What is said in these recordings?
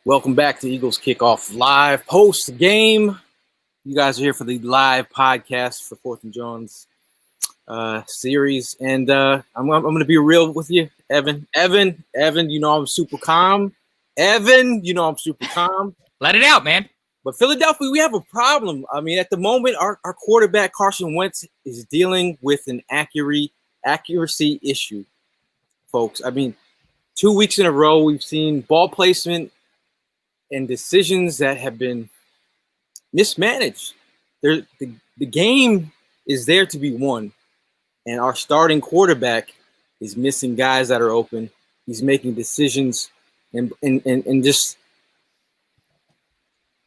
Welcome back to Eagles Kickoff Live post game. You guys are here for the live podcast for Fourth and Jones series, and I'm going to be real with you, Evan. You know I'm super calm. Evan, you know I'm super calm. Let it out, man. But Philadelphia, we have a problem. I mean, at the moment, our quarterback Carson Wentz is dealing with an accuracy issue, folks. I mean, 2 weeks in a row, we've seen ball placement and decisions that have been mismanaged. The game is there to be won, and our starting quarterback is missing guys that are open. He's making decisions and just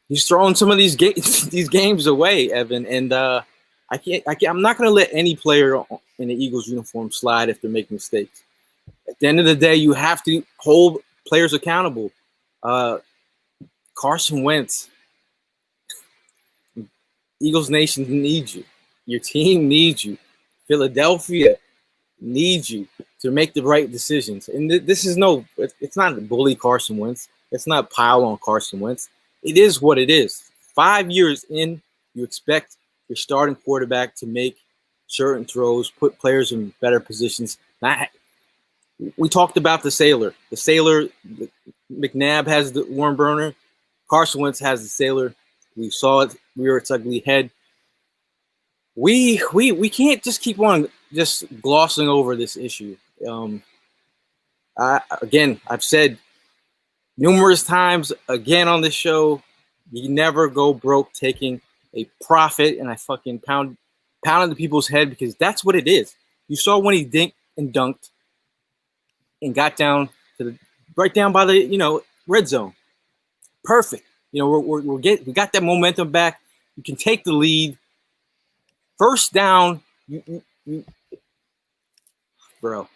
he's throwing some of these games away, Evan. And I'm not going to let any player in the Eagles uniform slide if they're making mistakes. At the end of the day, you have to hold players accountable. Carson Wentz, Eagles Nation needs you. Your team needs you. Philadelphia needs you to make the right decisions. And it's not to bully Carson Wentz. It's not pile on Carson Wentz. It is what it is. 5 years in, you expect your starting quarterback to make certain throws, put players in better positions. We talked about the Sailor. McNabb has the worm burner. Carson Wentz has the Sailor. We saw it rear its ugly head. We can't just keep on just glossing over this issue. I've said numerous times again on this show, you never go broke taking a profit, and I fucking pounded the people's head because that's what it is. You saw when he dinked and dunked and got down to right down by the red zone. Perfect. We got that momentum back. You can take the lead. First down, bro.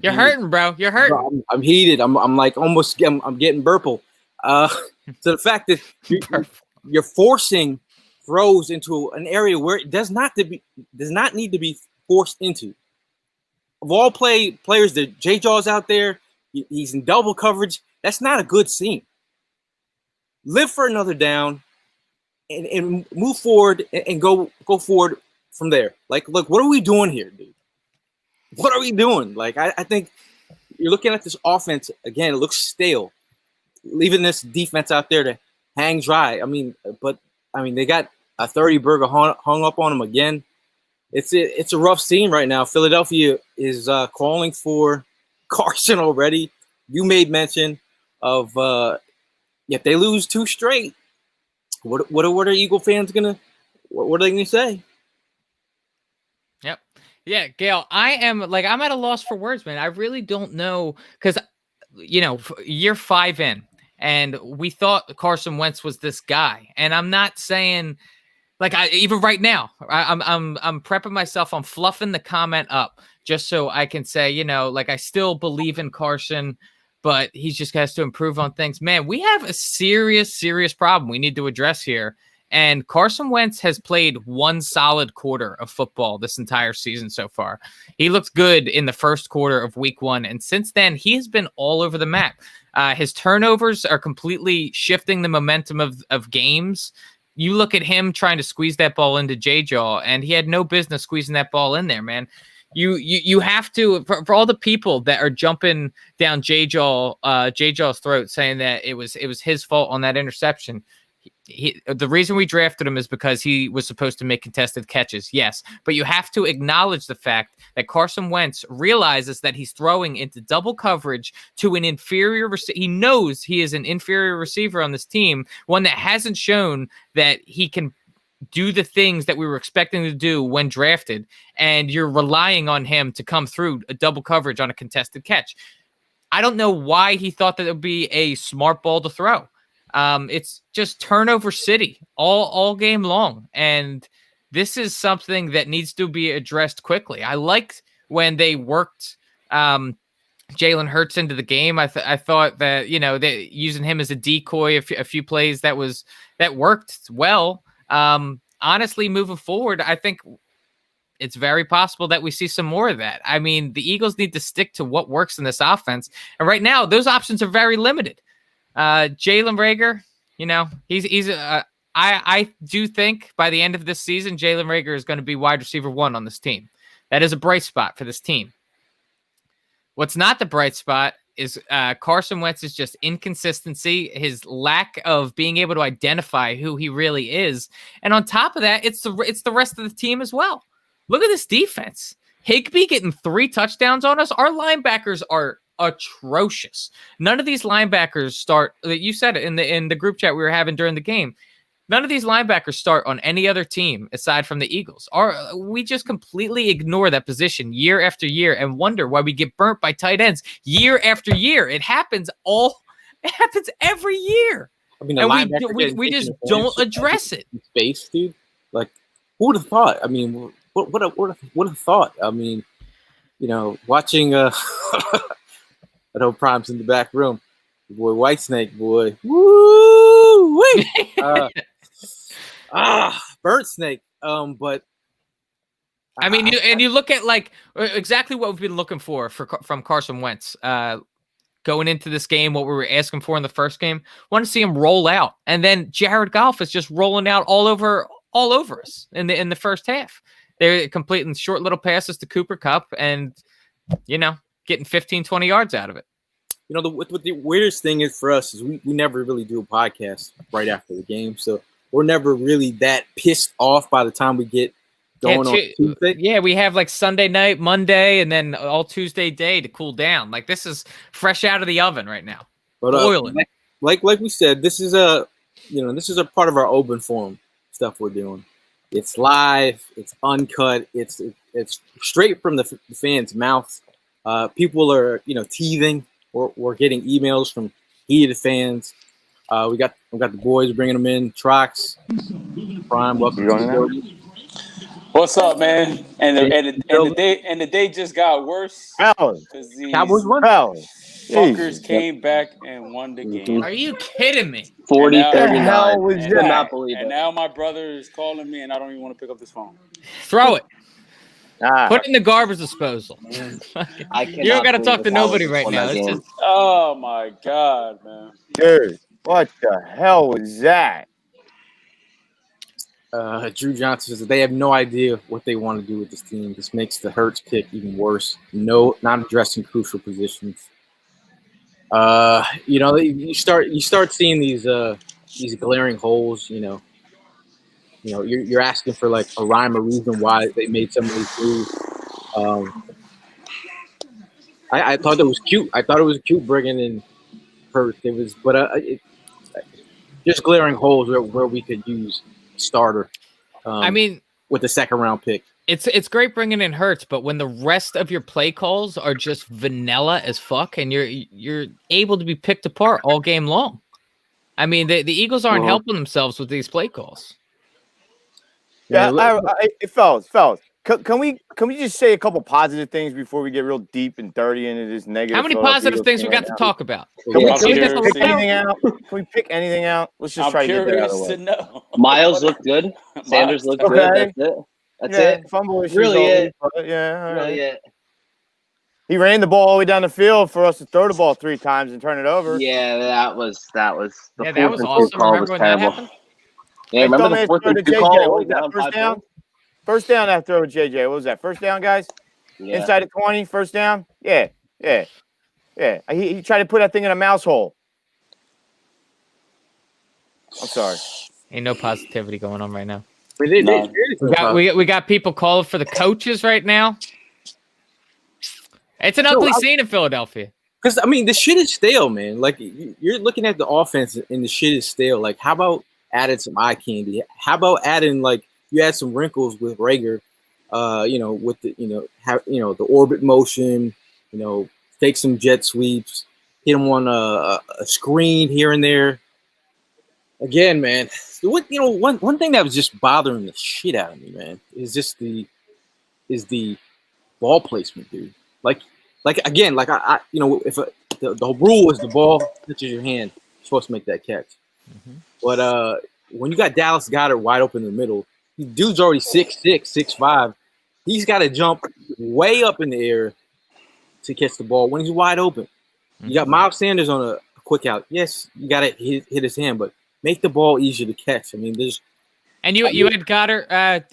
You're hurting, bro. You're hurting. Bro, I'm heated. I'm like almost. I'm getting burple. So the fact that you're forcing throws into an area where it does not need to be forced into. Of all players, the J Jaw's out there. He's in double coverage. That's not a good scene. Live for another down, and move forward and go forward from there. Like, look, what are we doing here, dude? What are we doing? Like, I think you're looking at this offense again. It looks stale, leaving this defense out there to hang dry. But they got a 30 burger hung up on them again. It's a rough scene right now. Philadelphia is calling for Carson already. You made mention of if they lose 2 straight, what are Eagle fans what are they gonna say? Yep. Yeah, Gail, I'm at a loss for words, man. I really don't know because year 5 in, and we thought Carson Wentz was this guy, and I'm not saying even right now, I'm prepping myself. I'm fluffing the comment up just so I can say, I still believe in Carson, but he just has to improve on things. Man, we have a serious, serious problem we need to address here. And Carson Wentz has played 1 solid quarter of football this entire season so far. He looked good in the first quarter of week 1. And since then, he has been all over the map. His turnovers are completely shifting the momentum of games. You look at him trying to squeeze that ball into J-Jaw, and he had no business squeezing that ball in there, man. You have to, for all the people that are jumping down J-Jaw's throat saying that it was his fault on that interception. The reason we drafted him is because he was supposed to make contested catches, yes. But you have to acknowledge the fact that Carson Wentz realizes that he's throwing into double coverage to an inferior receiver. He knows he is an inferior receiver on this team, one that hasn't shown that he can do the things that we were expecting to do when drafted, and you're relying on him to come through a double coverage on a contested catch. I don't know why he thought that it would be a smart ball to throw. It's just turnover city all game long. And this is something that needs to be addressed quickly. I liked when they worked Jalen Hurts into the game. I thought that, they using him as a decoy, a few plays that worked well. Honestly, moving forward, I think it's very possible that we see some more of that. I mean, the Eagles need to stick to what works in this offense. And right now, those options are very limited. Jalen Reagor, I do think by the end of this season, Jalen Reagor is going to be wide receiver 1 on this team. That is a bright spot for this team. What's not the bright spot is Carson Wentz's just inconsistency, his lack of being able to identify who he really is. And on top of that, it's the rest of the team as well. Look at this defense. Higbee getting 3 touchdowns on us. Our linebackers are atrocious. None of these linebackers start. You said it in the group chat we were having during the game. None of these linebackers start on any other team aside from the Eagles. We just completely ignore that position year after year and wonder why we get burnt by tight ends year after year. It happens every year. I mean, and we just don't address it. Space, dude. Like, who would have thought? I mean, what have thought? I mean, watching I know Prime's in the back room. Boy, Whitesnake, boy. Woo! Burnt snake. But I mean, you look at like exactly what we've been looking for from Carson Wentz going into this game. What we were asking for in the first game, want to see him roll out, and then Jared Goff is just rolling out all over us in the first half. They're completing short little passes to Cooper Kupp, and getting 15, 20 yards out of it. What the weirdest thing is for us is we never really do a podcast right after the game, so we're never really that pissed off by the time we get going on Tuesday. Yeah, we have like Sunday night, Monday, and then all Tuesday day to cool down. Like this is fresh out of the oven right now. But boiling. Like we said, this is a part of our open forum stuff we're doing. It's live, it's uncut, it's straight from the fans' mouths. People are teething. We're getting emails from heated fans. We got the boys bringing them in. Trox, Prime, welcome to the What's up, man? And the day just got worse because these Cowboys won. fuckers came back and won the game. Are you kidding me? 40-39. And now my brother is calling me, and I don't even want to pick up this phone. Throw it. Put it in the garbage disposal. You don't got to talk to nobody right now. It's just... Oh my god, man! Dude, what the hell was that? Drew Johnson says that they have no idea what they want to do with this team. This makes the Hurts pick even worse. Not addressing crucial positions. You start seeing these glaring holes. You're asking for like a rhyme or reason why they made some of these moves. I thought that was cute. I thought it was cute bringing in Hurts. It was, but just glaring holes where we could use a starter. With the second round pick, it's great bringing in Hurts, but when the rest of your play calls are just vanilla as fuck, and you're able to be picked apart all game long. I mean, the Eagles aren't helping themselves with these play calls. Yeah, fellas, can we just say a couple positive things before we get real deep and dirty into this negative? How many positive things we got to talk about? Can we pick anything out? Can we pick anything out? Let's just try to get that out of the way. Know. Miles looked good. Sanders looked good. That's it. Fumble issues. Really it. Yeah, all right. Really it. He ran the ball all the way down the field for us to throw the ball 3 times and turn it over. Yeah, that was. That was awesome. Remember when that happened? Yeah, remember the fourth and 2 call? First down? First down that throw with JJ. What was that? First down, guys? Yeah. Inside of 20, first down? Yeah. He tried to put that thing in a mouse hole. I'm sorry. Ain't no positivity going on right now. We got people calling for the coaches right now. It's an ugly scene in Philadelphia. Because, the shit is stale, man. Like, you're looking at the offense and the shit is stale. Like, how about adding some eye candy? How about adding, like, you add some wrinkles with Reagor, with the, the orbit motion, take some jet sweeps, hit him on a screen here and there. Again, man, one thing that was just bothering the shit out of me, man, is just the ball placement, dude. Like again, like if the rule is the ball touches your hand, you're supposed to make that catch. Mm-hmm. But when you got Dallas Goedert wide open in the middle, the dude's already 6'6", 6'5". He's got to jump way up in the air to catch the ball when he's wide open. Mm-hmm. You got Miles Sanders on a quick out. Yes, you got to hit his hand, but make the ball easier to catch. I mean, there's. And you had Goddard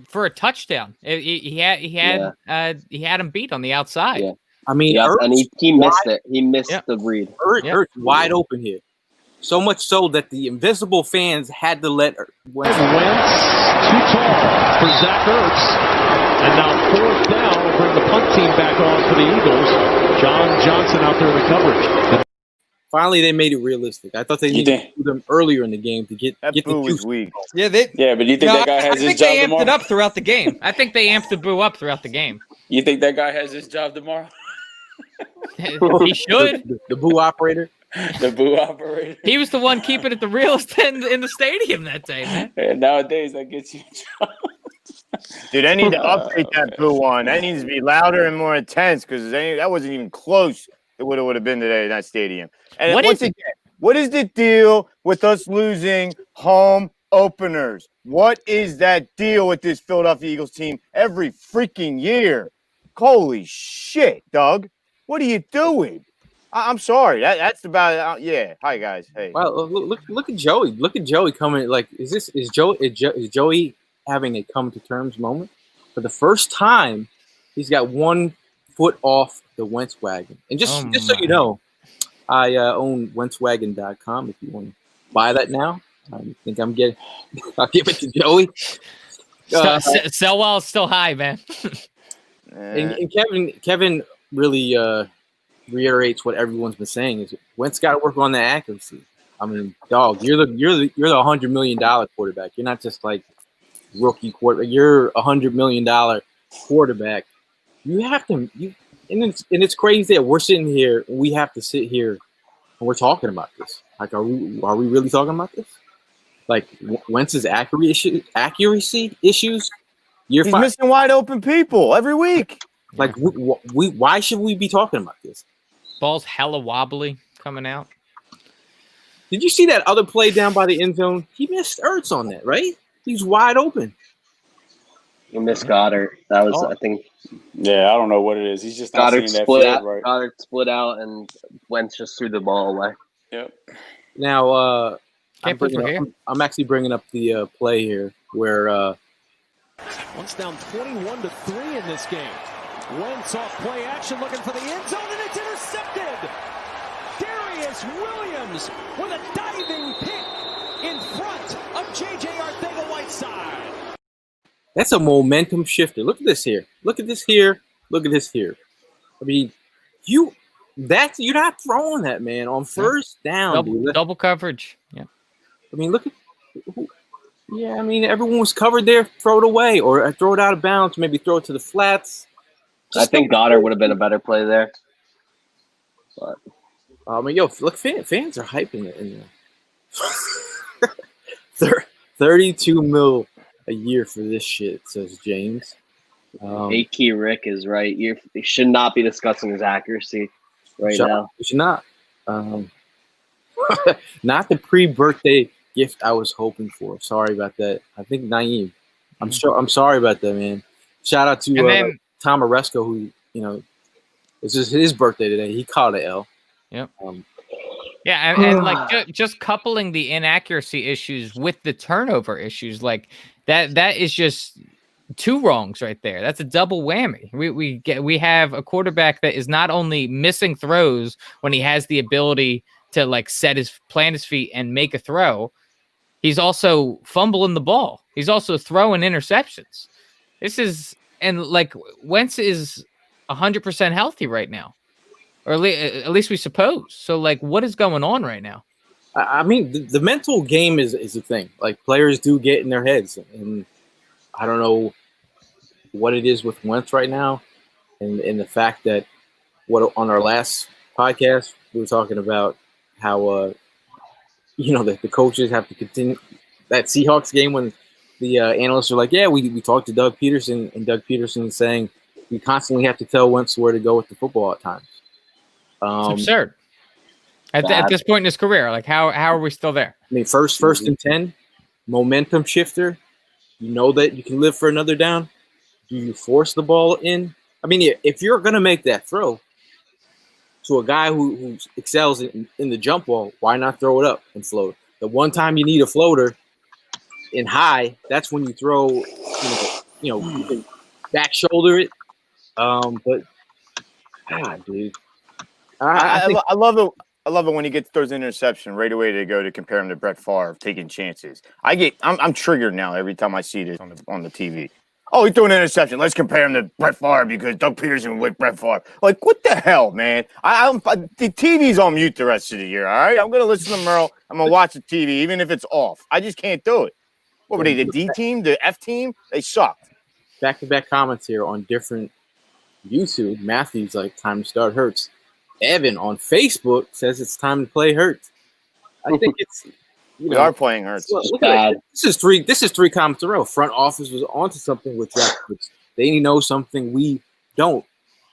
for a touchdown. He had him beat on the outside. Yeah. I mean, and he missed it. He missed the read. Ertz wide open here. So much so that the invisible fans had to let Wentz too tall for Zach Ertz. And now fourth down will bring the punt team back on for the Eagles. John Johnson out there in the coverage. Finally, they made it realistic. I thought they needed to do them earlier in the game to get the juice. Weak. Yeah, but do you think that guy has his job tomorrow? I think they amped it up throughout the game. I think they amped the boo up throughout the game. You think that guy has his job tomorrow? He should. The boo operator. The boo operator. He was the one keeping it the realest in the stadium that day, man. And nowadays, that gets you a job. Dude, I need to update that boo one. That needs to be louder and more intense because that wasn't even close to what it would have been today in that stadium. And what is the deal with us losing home openers? What is that deal with this Philadelphia Eagles team every freaking year? Holy shit, Doug. What are you doing? I'm sorry. That's about yeah. Hi guys. Hey. Wow, look at Joey. Look at Joey coming. Like, is Joey having a come to terms moment? For the first time, he's got 1 foot off the Wentz wagon. And just so you know, I own wentzwagon.com if you want to buy that now. I think I'll give it to Joey. Sell while it's still high, man. And Kevin really reiterates what everyone's been saying is Wentz got to work on the accuracy. I mean, dog, you're the $100 million quarterback. You're not just like rookie quarterback. You're $100 million quarterback. You have to. And it's crazy that we're sitting here. We have to sit here and we're talking about this. Like, are we really talking about this? Like Wentz's accuracy issues. He's missing wide open people every week. Like, why should we be talking about this? Ball's hella wobbly coming out. Did you see that other play down by the end zone? He missed Ertz on that, right? He's wide open. He missed Goddard. That was, I think. Yeah, I don't know what it is. He's just not seeing that field right. Goddard split out and Wentz just threw the ball away. Yep. Now, I'm actually bringing up the play here where Once down 21-3 in this game. Wentz off play action looking for the end zone, and it's intercepted. Darius Williams with a diving pick in front of J.J. Arcega-Whiteside. That's a momentum shifter. Look at this here. Look at this here. Look at this here. I mean, you're not throwing that, man, on first down. Double coverage. Yeah. I mean, look at. Yeah, I mean, everyone was covered there. Throw it away or throw it out of bounds. Maybe throw it to the flats. I think Goddard would have been a better play there. But I mean, look, fans are hyping it in there. 32 mil a year for this shit, says James. A-Key Rick is right. You should not be discussing his accuracy now. You should not. Not the pre-birthday gift I was hoping for. Sorry about that. I think Naeem. I'm sorry about that, man. Shout out to Tom Oresco, who, this is his birthday today. He caught an L. Yep. And like just coupling the inaccuracy issues with the turnover issues, like that is just two wrongs right there. That's a double whammy. We have a quarterback that is not only missing throws when he has the ability to like plant his feet and make a throw. He's also fumbling the ball. He's also throwing interceptions. And like Wentz is 100% healthy right now, or at least we suppose. So like, what is going on right now? I mean, the mental game is a thing. Like players do get in their heads, and I don't know what it is with Wentz right now, and the fact that on our last podcast we were talking about how the coaches have to continue that Seahawks game when the analysts are like, yeah, we talked to Doug Peterson, and Doug Peterson is saying we constantly have to tell Wentz where to go with the football at times. It's absurd. At this point in his career, like how are we still there? I mean, first and 10, momentum shifter. You know that you can live for another down. Do you force the ball in? I mean, if you're gonna make that throw, to a guy who excels in the jump ball, why not throw it up and float? The one time you need a floater in high, that's when you throw, you can back shoulder it. But God, dude, I think I love it. I love it when he gets throws an interception right away to go to compare him to Brett Favre, taking chances. I'm triggered now every time I see this on the TV. Oh, he threw an interception. Let's compare him to Brett Favre because Doug Peterson with Brett Favre. Like, what the hell, man? The TV's on mute the rest of the year, all right? I'm going to listen to Merle. I'm going to watch the TV, even if it's off. I just can't do it. What were they, the D team, the F team? They sucked. Back-to-back comments here on different YouTube. Matthew's like, time to start Hurts. Evan on Facebook says it's time to play Hurts. I think it's... We are playing Hurts. Look at it. This is three comments in a row. Front office was onto something with draft picks. They know something we don't.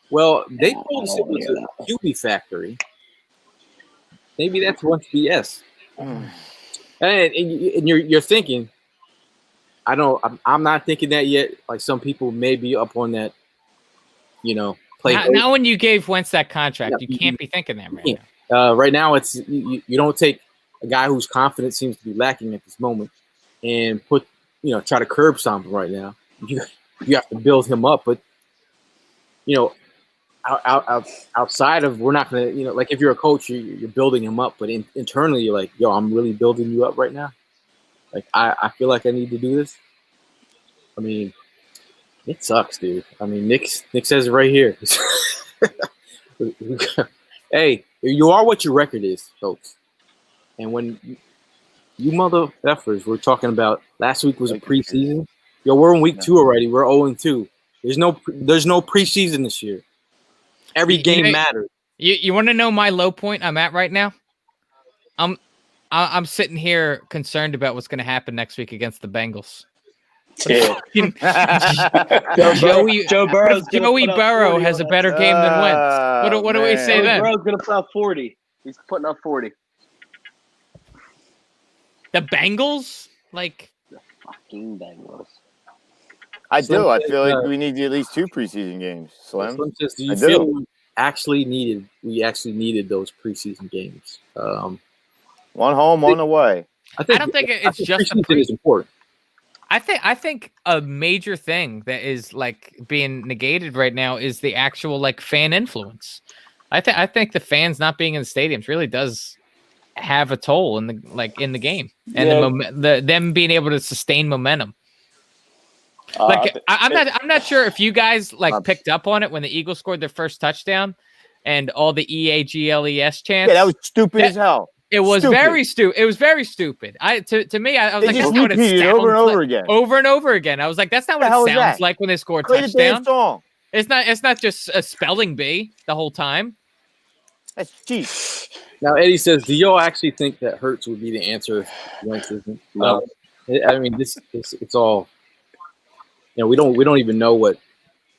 Well, they told us it was a QB factory. Maybe that's once BS. And you're thinking, I'm not thinking that yet. Like some people may be up on that, play. Now when you gave Wentz that contract, you can't be thinking that right now. Right now, it's you don't take a guy whose confidence seems to be lacking at this moment and try to curb something right now. You have to build him up. But, outside of, we're not going to, like if you're a coach, you're building him up. But internally, you're like, yo, I'm really building you up right now. Like, I feel like I need to do this. I mean, it sucks, dude. I mean, Nick says it right here. Hey, you are what your record is, folks. And when you mother effers, we're talking about last week was a preseason. Yo, we're in week 2 already. We're 0-2. There's no preseason this year. Every game matters. You want to know my low point I'm at right now? I'm sitting here concerned about what's going to happen next week against the Bengals. Yeah. Joe Burrow has a better game than Wentz. What do we say then? Burrow's going to put up 40. He's putting up 40. The Bengals? Like the fucking Bengals. I feel like we need at least 2 preseason games. Slim. Do you feel we actually needed those preseason games? One home, one away. I don't think it's just preseason is important. I think a major thing that is like being negated right now is the actual like fan influence. I think the fans not being in the stadiums really does have a toll in the game and them being able to sustain momentum. I'm not sure if you guys picked up on it when the Eagles scored their first touchdown and all the EAGLES chants. Yeah, that was stupid as hell. It was very stupid. It was very stupid. To me, I was like, that's not what it sounds over and over again. Over and over again. I was like, that's not what it sounds like when they score a touchdown. It's not just a spelling bee the whole time. That's cheap. Now Eddie says, do y'all actually think that Hurts would be the answer if Wentz isn't? No. I mean, it's all. We don't even know what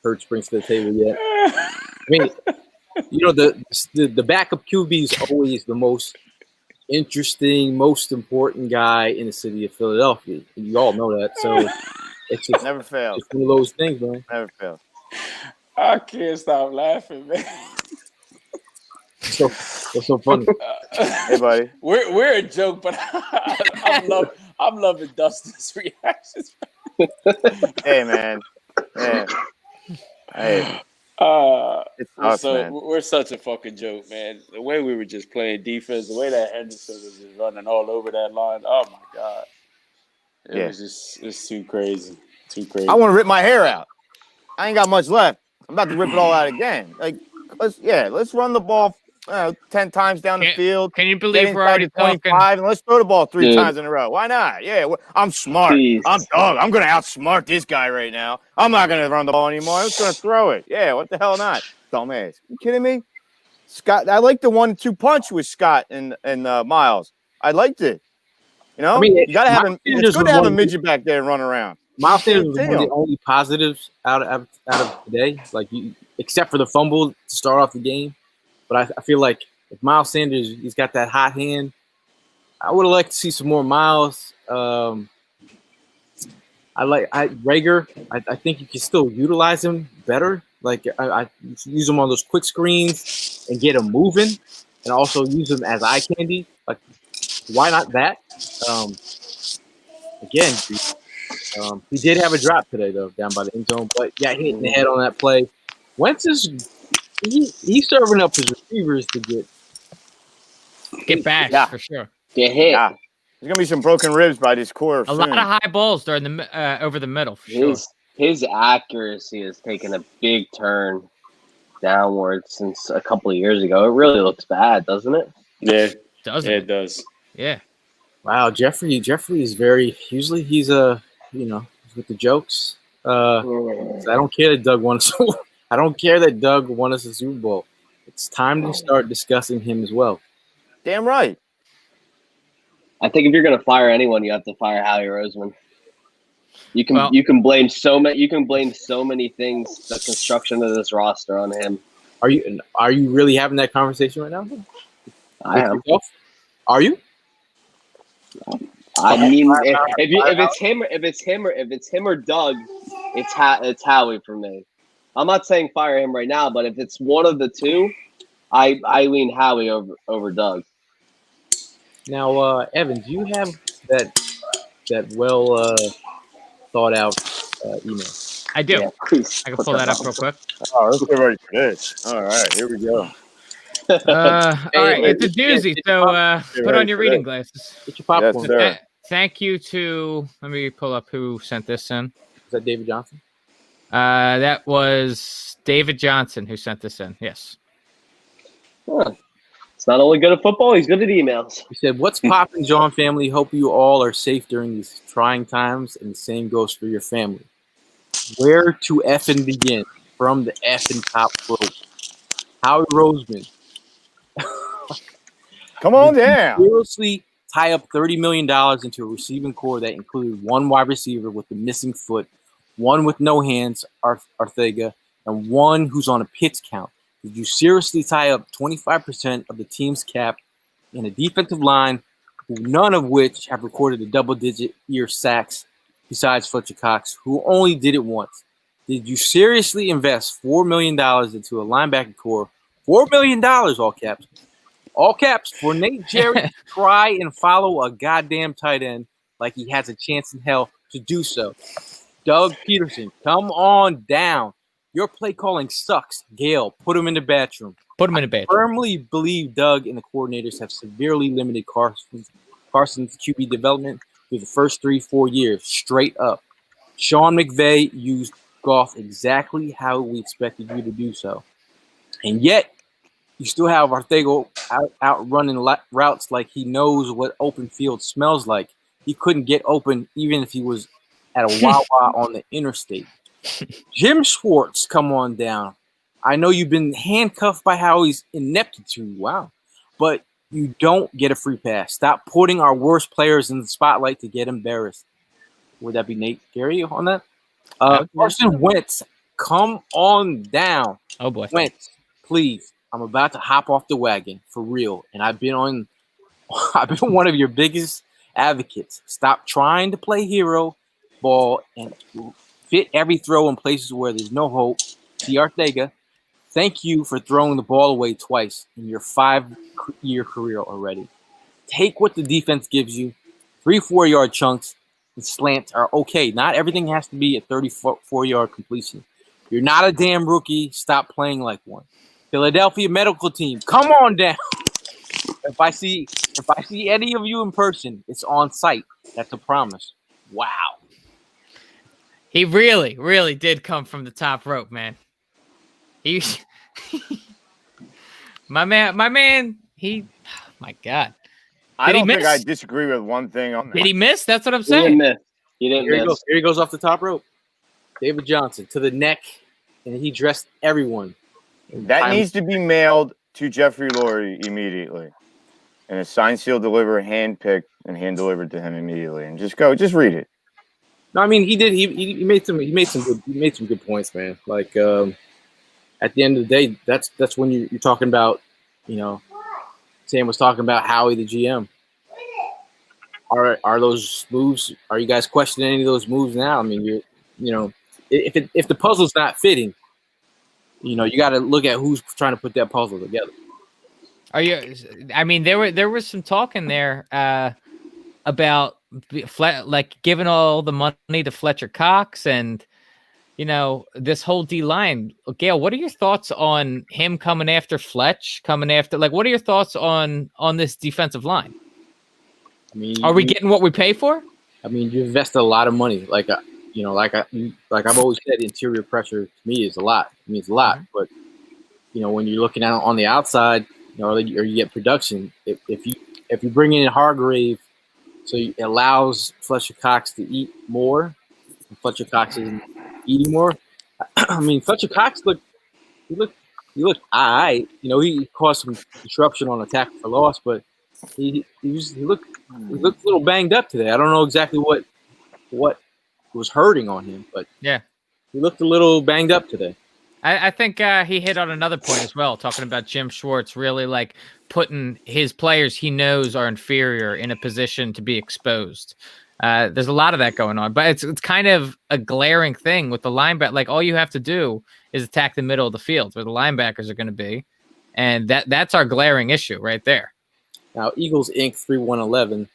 Hurts brings to the table yet. I mean, the backup QB is always the most interesting, most important guy in the city of Philadelphia. You all know that. So it's just never fails. It's one of those things, man. Never fails. I can't stop laughing, man. That's so funny. Hey, buddy. We're a joke, but I'm loving Dustin's reactions. Hey, man. Hey. It's us, man. We're such a fucking joke, man. The way we were just playing defense, the way that Henderson was just running all over that line. Oh my God. It's too crazy. Too crazy. I want to rip my hair out. I ain't got much left. I'm about to rip it all out again. Let's run the ball 10 times down the field. Can you believe we're already talking? And let's throw the ball 3 times in a row. Why not? Yeah, I'm smart. Jeez. I'm going to outsmart this guy right now. I'm not going to run the ball anymore. I'm just going to throw it. Yeah, what the hell not? Dumbass. You kidding me? Scott, I like the 1-2 punch with Scott and Miles. I liked it. You got to have him. It's good to have a midget back there and run around. Miles Sanders was one of the only positives out of today, except for the fumble to start off the game. But I feel like if Miles Sanders, he's got that hot hand. I would have liked to see some more Miles. I Rager. I think you can still utilize him better. Like I use him on those quick screens and get him moving, and also use him as eye candy. Like why not that? Again, he did have a drop today though, down by the end zone, but got hit in the head on that play. Wentz is he's serving up his receivers to get bashed for sure. Get hit. Yeah. There's gonna be some broken ribs by this core. A lot of high balls during the over the middle for sure. His accuracy has taken a big turn downward since a couple of years ago. It really looks bad, doesn't it? Yeah, Doesn't it does. Yeah. Wow, Jeffrey is very usually he's with the jokes. I don't care that Doug won. I don't care that Doug won us a Super Bowl. It's time to start discussing him as well. Damn right. I think if you're going to fire anyone, you have to fire Howie Roseman. You can blame so many things, the construction of this roster, on him. Are you really having that conversation right now? I am. Are you? I mean, if it's him or Doug, it's Howie for me. I'm not saying fire him right now, but if it's one of the two, I lean Howie over Doug. Now, Evan, do you have that well thought out email? I do. Yeah, please. I can pull that up real quick. Oh, let's get ready for this. All right, here we go. All right, it's a doozy. So put on your reading glasses. Get your popcorn. Yes, sir. Thank you to. Let me pull up who sent this in. Is that David Johnson? That was David Johnson who sent this in. Yes. Huh. It's not only good at football; he's good at emails. He said, "What's poppin', John family? Hope you all are safe during these trying times, and the same goes for your family. Where to effing begin? From the effing top rope. Howie Roseman. Come on down. Seriously, tie up $30 million into a receiving core that included one wide receiver with a missing foot, one with no hands, Arthega, and one who's on a pitch count. Did you seriously tie up 25% of the team's cap in a defensive line, none of which have recorded a double-digit year sacks besides Fletcher Cox, who only did it once? Did you seriously invest $4 million into a linebacker core? $4 million, all caps, for Nate Jerry to try and follow a goddamn tight end like he has a chance in hell to do so. Doug Peterson, come on down. Your play calling sucks. Gail, put him in the bathroom. Put him in a bed. I firmly believe Doug and the coordinators have severely limited Carson's QB development through the first 3-4 years, straight up. Sean McVay used Goff exactly how we expected you to do so. And yet, you still have Arthego out running routes like he knows what open field smells like. He couldn't get open even if he was at a Wawa on the interstate. Jim Schwartz, come on down. I know you've been handcuffed by Howie's ineptitude. Wow. But you don't get a free pass. Stop putting our worst players in the spotlight to get embarrassed. Would that be Nate Gary on that? Carson Wentz, come on down. Oh, boy. Wentz, please. I'm about to hop off the wagon for real. And I've been one of your biggest advocates. Stop trying to play hero ball and fit every throw in places where there's no hope. See Arthega. Thank you for throwing the ball away twice in your 5-year career already. Take what the defense gives you. 3-4 yard chunks and slants are okay. Not everything has to be a 34-yard completion. You're not a damn rookie. Stop playing like one. Philadelphia medical team, come on down. If I see any of you in person, it's on site. That's a promise. Wow. He really, really did come from the top rope, man. He, my man. He, oh my God. I don't think I disagree with one thing on that. Did he miss? That's what I'm saying. He didn't miss. Here he goes off the top rope. David Johnson to the neck, and he dressed everyone. That needs to be mailed to Jeffrey Lurie immediately, and a signed, sealed, deliver, hand picked, and hand delivered to him immediately. And just read it. No, I mean he did. He made some good points, man. Like at the end of the day, that's when you're talking about, Sam was talking about Howie the GM. are those moves? Are you guys questioning any of those moves now? I mean, if the puzzle's not fitting, you got to look at who's trying to put that puzzle together. Are you? I mean, there was some talk in there about like giving all the money to Fletcher Cox and this whole D line. Gail, what are your thoughts on him coming after Fletch? What are your thoughts on this defensive line? I mean, are we getting what we pay for? I mean, you invested a lot of money. Like I've always said, interior pressure to me is a lot. It means a lot. But when you're looking at it on the outside, or you get production, if you bring in Hargrave, so it allows Fletcher Cox to eat more. Fletcher Cox isn't eating more. I mean, Fletcher Cox looked all right. He caused some disruption on attack for loss, but he looked a little banged up today. I don't know exactly what was hurting on him, but yeah, he looked a little banged up today. I think he hit on another point as well, talking about Jim Schwartz really like putting his players he knows are inferior in a position to be exposed. There's a lot of that going on, but it's kind of a glaring thing with the linebacker. Like all you have to do is attack the middle of the field where the linebackers are going to be, and that's our glaring issue right there. Now, Eagles Inc. 3111.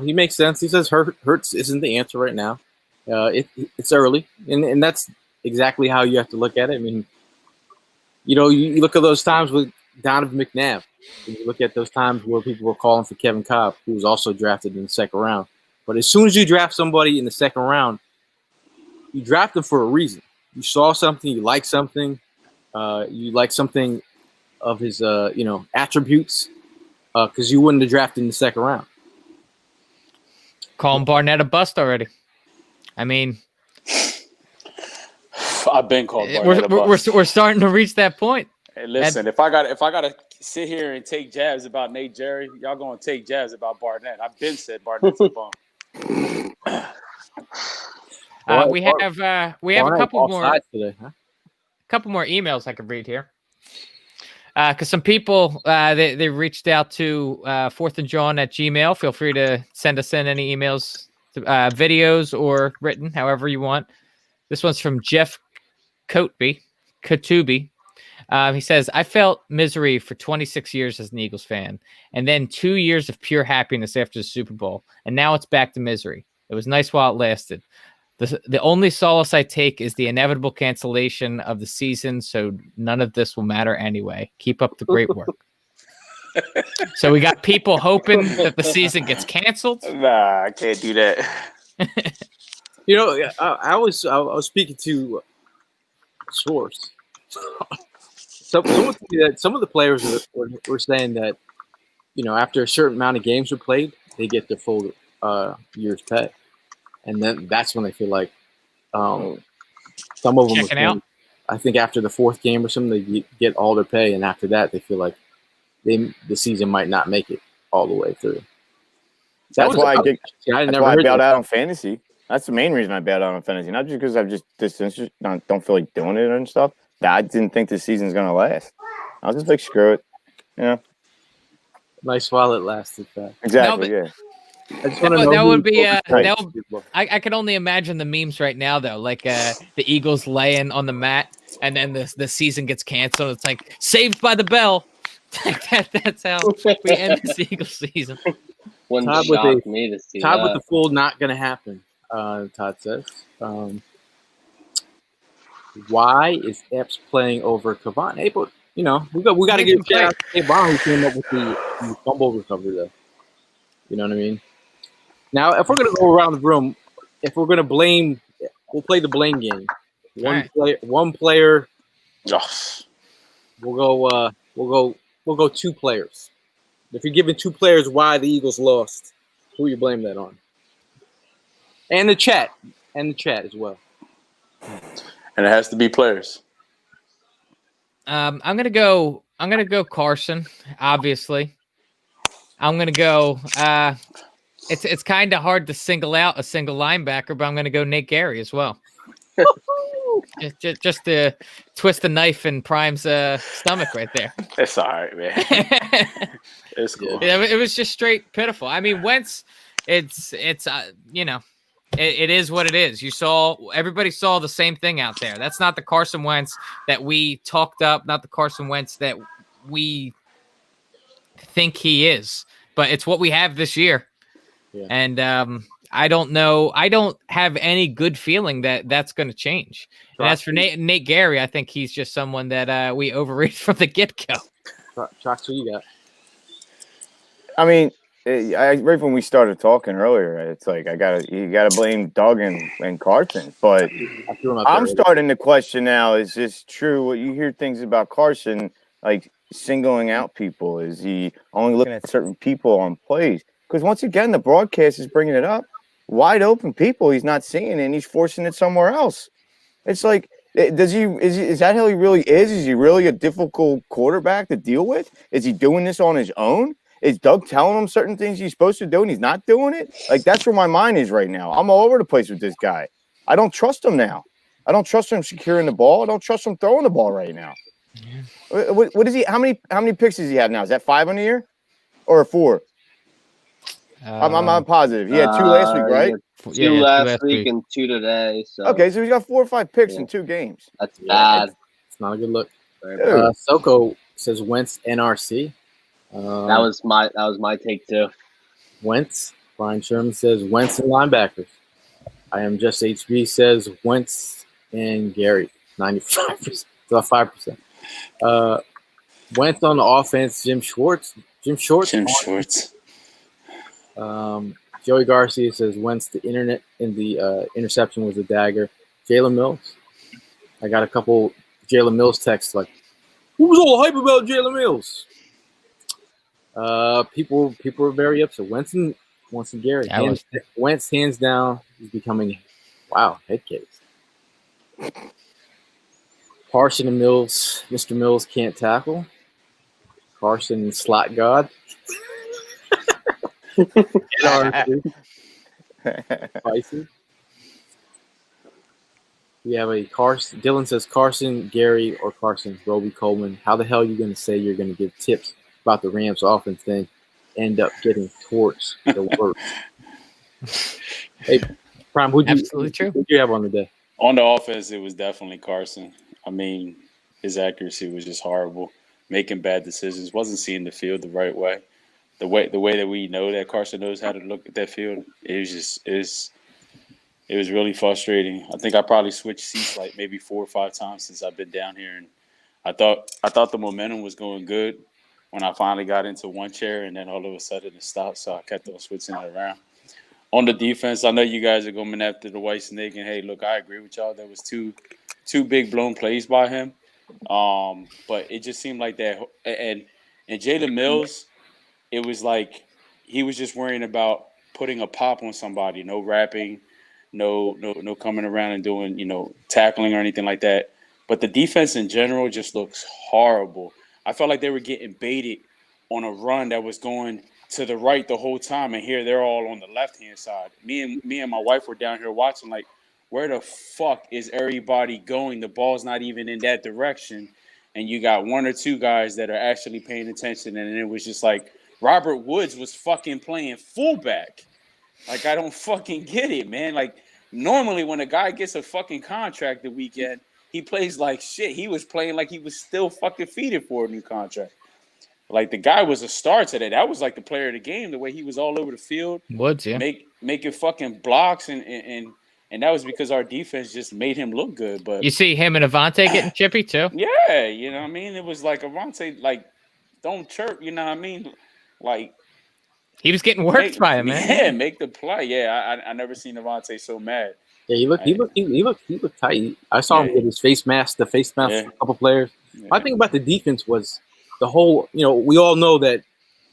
He makes sense. He says Hurts isn't the answer right now. It's early, and that's exactly how you have to look at it. I mean, you look at those times with Donovan McNabb. And you look at those times where people were calling for Kevin Cobb, who was also drafted in the second round. But as soon as you draft somebody in the second round, you draft them for a reason. You saw something, you like something of his, attributes, because you wouldn't have drafted in the second round. Calling Barnett a bust already. I mean, I've been called Barnett a bust. We're starting to reach that point. Hey, listen, if I gotta sit here and take jabs about Nate Jerry, y'all gonna take jabs about Barnett. I've been said Barnett's a bum. We have a couple more today, huh? couple more emails I could read here. Because some people they reached out to 4th and John at Gmail. Feel free to send us in any emails, videos or written, however you want. This one's from Jeff Katubi. He says, I felt misery for 26 years as an Eagles fan, and then 2 years of pure happiness after the Super Bowl, and now it's back to misery. It was nice while it lasted. The only solace I take is the inevitable cancellation of the season, so none of this will matter anyway. Keep up the great work. So we got people hoping that the season gets canceled. Nah, I can't do that. I was speaking to a source. Someone told me that some of the players were saying that, after a certain amount of games are played, they get their full year's pay. And then that's when they feel like some of them checking out. I think after the fourth game or something, they get all their pay. And after that, they feel like the season might not make it all the way through. That's why I bailed out on fantasy. That's the main reason I bailed out on fantasy. Not just because I'm just disinterested, don't feel like doing it and stuff. I didn't think the season's going to last. I was just like, screw it. Yeah. Nice while it lasted. Exactly, yeah. That would be I can only imagine the memes right now though, like the Eagles laying on the mat and then the season gets canceled. It's like Saved by the Bell. That's how we end this Eagles season. Wouldn't shock me to see Todd that. with the full not going to happen. Todd says. Why is Epps playing over Kavon? Hey, but we got to give a shout out to Kavon who came up with the fumble recovery though. You know what I mean? Now, if we're going to go around the room, if we're going to blame, we'll play the blame game. One player. Yes. We'll go two players. If you're giving two players why the Eagles lost, who you blame that on? And the chat as well. And it has to be players. I'm gonna go Carson, obviously. I'm gonna go. It's kind of hard to single out a single linebacker, but I'm gonna go Nate Gary as well. just to twist the knife in Prime's stomach right there. It's all right, man. It's cool. Yeah, it was just straight pitiful. I mean, Wentz it's you know, it is what it is. Everybody saw the same thing out there. That's not the Carson Wentz that we talked up, not the Carson Wentz that we think he is, but it's what we have this year. Yeah. And I don't know. I don't have any good feeling that that's going to change. And as for Nate Gary, I think he's just someone that we overrated from the get-go. Trox, who you got? I mean, right when we started talking earlier, it's like you gotta blame Doug and Carson. But I'm starting to question now: is this true? What you hear things about Carson, like singling out people? Is he only looking at certain people on plays? Because once again, the broadcast is bringing it up. Wide open people, he's not seeing, and he's forcing it somewhere else. It's like, is that how he really is? Is he really a difficult quarterback to deal with? Is he doing this on his own? Is Doug telling him certain things he's supposed to do and he's not doing it? Like, that's where my mind is right now. I'm all over the place with this guy. I don't trust him now. I don't trust him securing the ball. I don't trust him throwing the ball right now. Yeah. What is he? How many picks does he have now? Is that 5 on the year or 4? I'm not positive. He had 2 last week, right? 2 last week and 2 today. So. Okay, so he's got 4 or 5 picks in 2 games. That's bad. It's not a good look. Soko says Wentz NRC. That was my take too. Wentz. Brian Sherman says Wentz and linebackers. I am just HB says Wentz and Gary. 95%. About 5%. Wentz on the offense. Jim Schwartz. Joey Garcia says Wentz the internet in the interception was a dagger. Jalen Mills. I got a couple Jalen Mills texts like, who was all hype about Jalen Mills? People are very upset. Wentz and Gary. Wentz hands down is becoming head case. Carson and Mills. Mr. Mills can't tackle. Carson slot god. Spicy. We have a Carson. Dylan says Carson, Gary, or Carson, Roby Coleman. How the hell are you going to say you're going to give tips about the Rams offense, then end up getting torched the worst? Hey, Prime, who'd you have on the day? On the offense, it was definitely Carson. I mean, his accuracy was just horrible. Making bad decisions, wasn't seeing the field the right way. The way that we know that Carson knows how to look at that field, it was really frustrating. I think I probably switched seats like maybe 4 or 5 times since I've been down here, and I thought the momentum was going good when I finally got into one chair, and then all of a sudden it stopped. So I kept on switching it around. On the defense, I know you guys are going after the white snake, and hey, look, I agree with y'all. There was two big blown plays by him, but it just seemed like that. And Jalen Mills, it was like he was just worrying about putting a pop on somebody, no rapping, no coming around and doing, tackling or anything like that. But the defense in general just looks horrible. I felt like they were getting baited on a run that was going to the right the whole time, and here they're all on the left-hand side. Me and my wife were down here watching, like, where the fuck is everybody going? The ball's not even in that direction, and you got 1 or 2 guys that are actually paying attention, and it was just like Robert Woods was fucking playing fullback. Like, I don't fucking get it, man. Like, normally when a guy gets a fucking contract the weekend, he plays like shit. He was playing like he was still fucking feeding for a new contract. Like, the guy was a star today. That was like the player of the game, the way he was all over the field. Woods, yeah. Making fucking blocks, and that was because our defense just made him look good. But you see him and Avante getting chippy too? Yeah, you know what I mean? It was like Avante, like, don't chirp, you know what I mean? Like, he was getting worked by him, man. Yeah, make the play. Yeah, I never seen Avante so mad. Yeah, he looked tight. I saw him with his face mask, for a couple players. Yeah. My thing about the defense was the whole, we all know that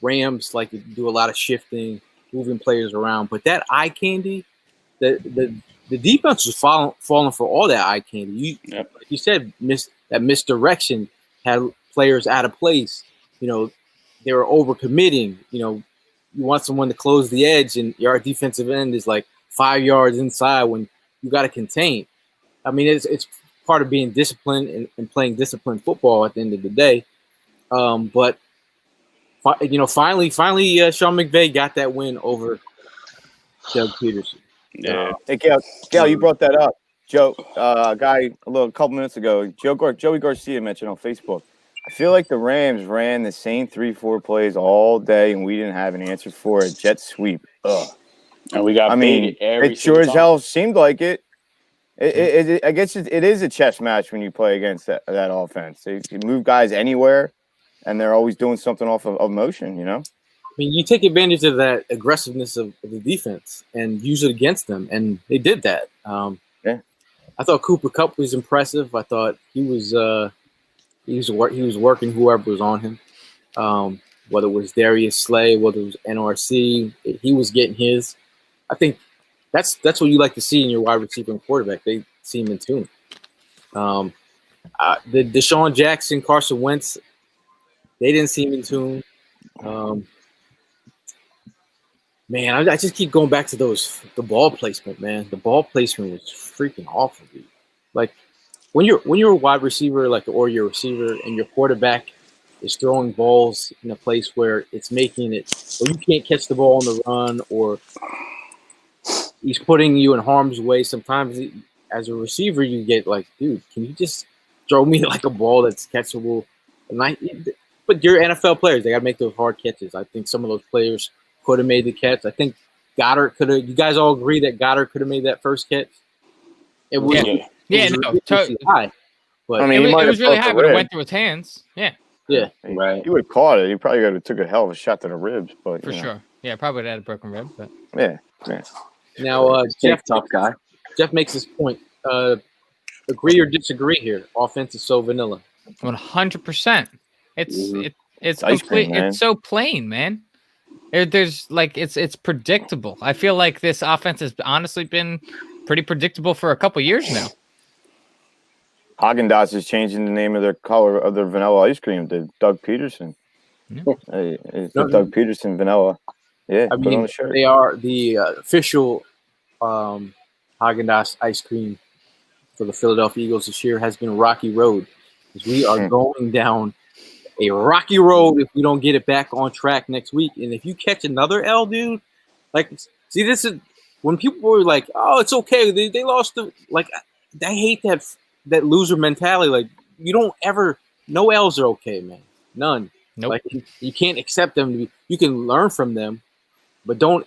Rams like to do a lot of shifting, moving players around, but that eye candy, the defense was falling for all that eye candy. Like you said, that misdirection had players out of place. They were overcommitting. You want someone to close the edge, and your defensive end is like 5 yards inside when you got to contain. I mean, it's part of being disciplined and playing disciplined football at the end of the day. But finally, Sean McVay got that win over Doug Peterson. Yeah. Hey, Gail, you brought that up. Joe, guy a couple minutes ago, Joey Garcia mentioned on Facebook. I feel like the Rams ran the same 3-4 plays all day, and we didn't have an answer for it. Jet sweep. Ugh. And we got baited every it sure single as time. hell seemed like it. I guess it is a chess match when you play against that offense. You move guys anywhere, and they're always doing something off of motion, you know? I mean, you take advantage of that aggressiveness of the defense and use it against them, and they did that. Yeah. I thought Cooper Kupp was impressive. I thought he was working whoever was on him, whether it was Darius Slay, whether it was NRC. He was getting his. I think that's what you like to see in your wide receiver and quarterback. They seem in tune. The Deshaun Jackson, Carson Wentz, they didn't seem in tune. Man, I just keep going back to the ball placement, man. The ball placement was freaking awful, dude. Like when you're a wide receiver, or you're a receiver, and your quarterback is throwing balls in a place where it's making it, or you can't catch the ball on the run, or he's putting you in harm's way. Sometimes as a receiver, you get like, dude, can you just throw me like a ball that's catchable? But you're NFL players; they got to make those hard catches. I think some of those players could have made the catch. I think Goddard could have. You guys all agree that Goddard could have made that first catch? It was ridiculously high. But I mean, it was really high, but it went through his hands. Yeah. Yeah. Right. He would have caught it. He probably would have took a hell of a shot to the ribs, but For sure. Yeah, probably would have had a broken rib. But Yeah. Now, Jeff, tough guy. Jeff makes his point. Agree or disagree here? Offense is so vanilla. 100%. It's Ice complete. cream, man. It's so plain, man. There's it's predictable. I feel like this offense has honestly been pretty predictable for a couple years now. Haagen-Dazs is changing the name of their color of their vanilla ice cream to Doug Peterson. Yeah. It's the Doug Peterson vanilla. Yeah, I put on mean, the shirt. they are the official Haagen-Dazs ice cream for the Philadelphia Eagles this year has been Rocky Road. Because we are going down a rocky road if we don't get it back on track next week. And if you catch another L, dude, see, this is when people were like, "Oh, it's okay, they lost." I hate that loser mentality. Like, you don't ever. No L's are okay, man. None. Nope. Like you can't accept them. You can learn from them, but don't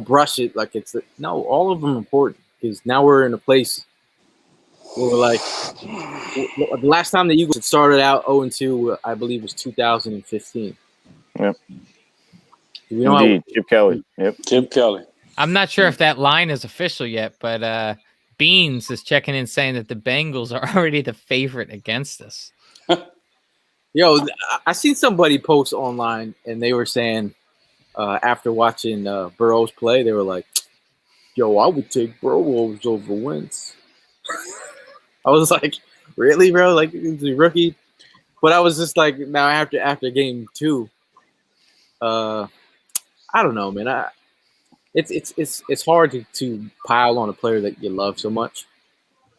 brush it like it's no. All of them are important because now we're in a place. We were like, the last time the Eagles had started out 0-2, I believe, was 2015. Yep. You know Indeed. Chip Kelly. Yep. Chip Kelly. I'm not sure if that line is official yet, but Beans is checking in saying that the Bengals are already the favorite against us. Yo, I seen somebody post online, and they were saying after watching Burrows play, they were like, "Yo, I would take Burrows over Wentz." I was like, really, bro? Like, he's a rookie? But I was just like, now after game 2, I don't know, man. It's hard to pile on a player that you love so much.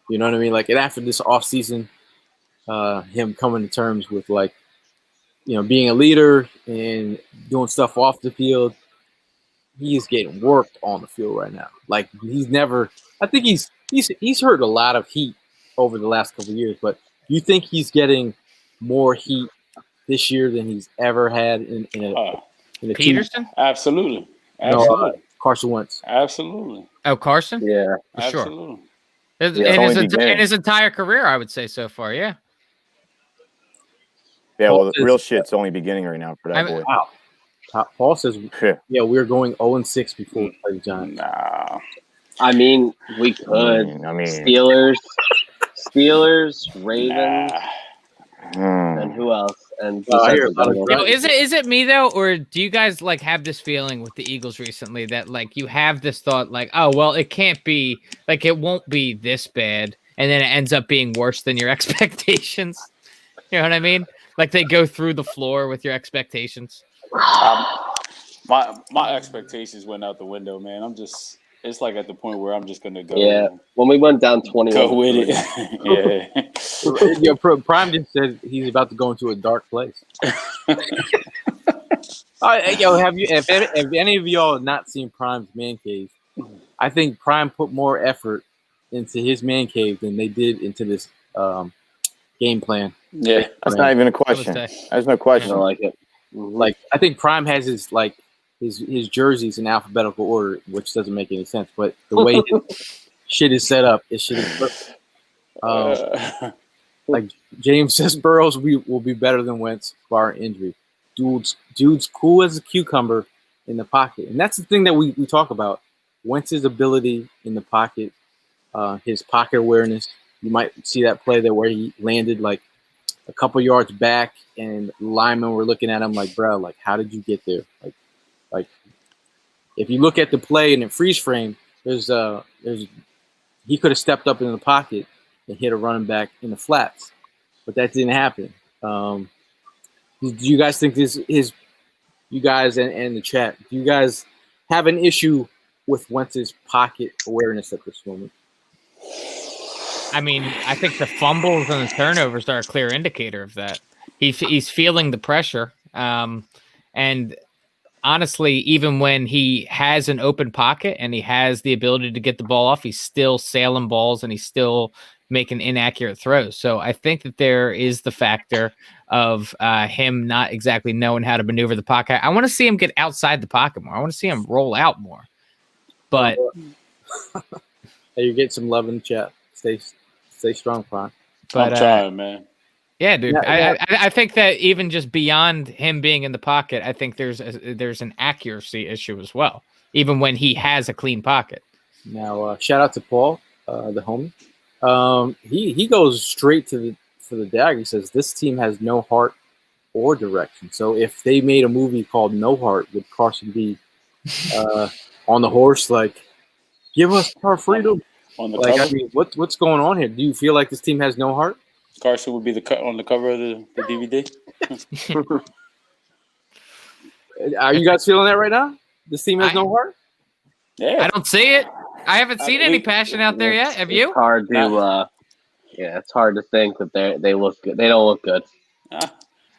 You know what I mean? Like, and after this offseason, him coming to terms with, like, you know, being a leader and doing stuff off the field, he is getting worked on the field right now. Like, he's never – I think he's heard a lot of heat over the last couple of years, but you think he's getting more heat this year than he's ever had in a Peterson? Team? Absolutely. No, Carson Wentz. Absolutely. Oh, Carson? Yeah. For sure. Absolutely. In his entire career, I would say so far, yeah. Yeah, well, the real shit's only beginning right now for that boy. Wow. Paul says, yeah, we're going 0-6 before we play the Giants. Nah. I mean, we could. I mean, Steelers, Ravens, and who else? And is it me though, or do you guys like have this feeling with the Eagles recently that like you have this thought like, oh well, it can't be like it won't be this bad, and then it ends up being worse than your expectations? You know what I mean? Like they go through the floor with your expectations. My expectations went out the window, man. It's like at the point where I'm just gonna go. Yeah, when we went down 21. Go with it. Yeah. Prime just said he's about to go into a dark place. Yo, have any of y'all not seen Prime's Man Cave? I think Prime put more effort into his man cave than they did into this game plan. Yeah, That's not even a question. There's no I question. don't like it. Mhm. Like I think Prime has his jerseys in alphabetical order, which doesn't make any sense. But the way his shit is set up, his shit is perfect. Like James says, Burrows will be better than Wentz bar injury. Dude's cool as a cucumber in the pocket, and that's the thing that we talk about. Wentz's ability in the pocket, his pocket awareness. You might see that play there where he landed like a couple yards back, and linemen were looking at him like, "Bro, like how did you get there?" Like if you look at the play and in freeze frame, there's he could have stepped up in the pocket and hit a running back in the flats, but that didn't happen. Do you guys think this is you guys and the chat? Do you guys have an issue with Wentz's pocket awareness at this moment? I mean, I think the fumbles and the turnovers are a clear indicator of that. He's feeling the pressure, and honestly, even when he has an open pocket and he has the ability to get the ball off, he's still sailing balls and he's still making inaccurate throws. So I think that there is the factor of him not exactly knowing how to maneuver the pocket. I want to see him get outside the pocket more. I want to see him roll out more. But hey, you get some love in the chat. Stay strong, Prime. But, I'm trying, man. Yeah, dude. Yeah. I think that even just beyond him being in the pocket, I think there's an accuracy issue as well, even when he has a clean pocket. Now, shout out to Paul, the homie. He goes straight for the dagger. He says this team has no heart or direction. So if they made a movie called No Heart, would Carson be on the horse like, give us our freedom? On the Like, cover, I mean, what's going on here? Do you feel like this team has no heart? Carson would be on the cover of the DVD. Are you guys feeling that right now? This team has no heart? Yeah, I don't see it. I haven't seen any passion out there yet. Have you? It's hard to, it's hard to think that they look good. They don't look good.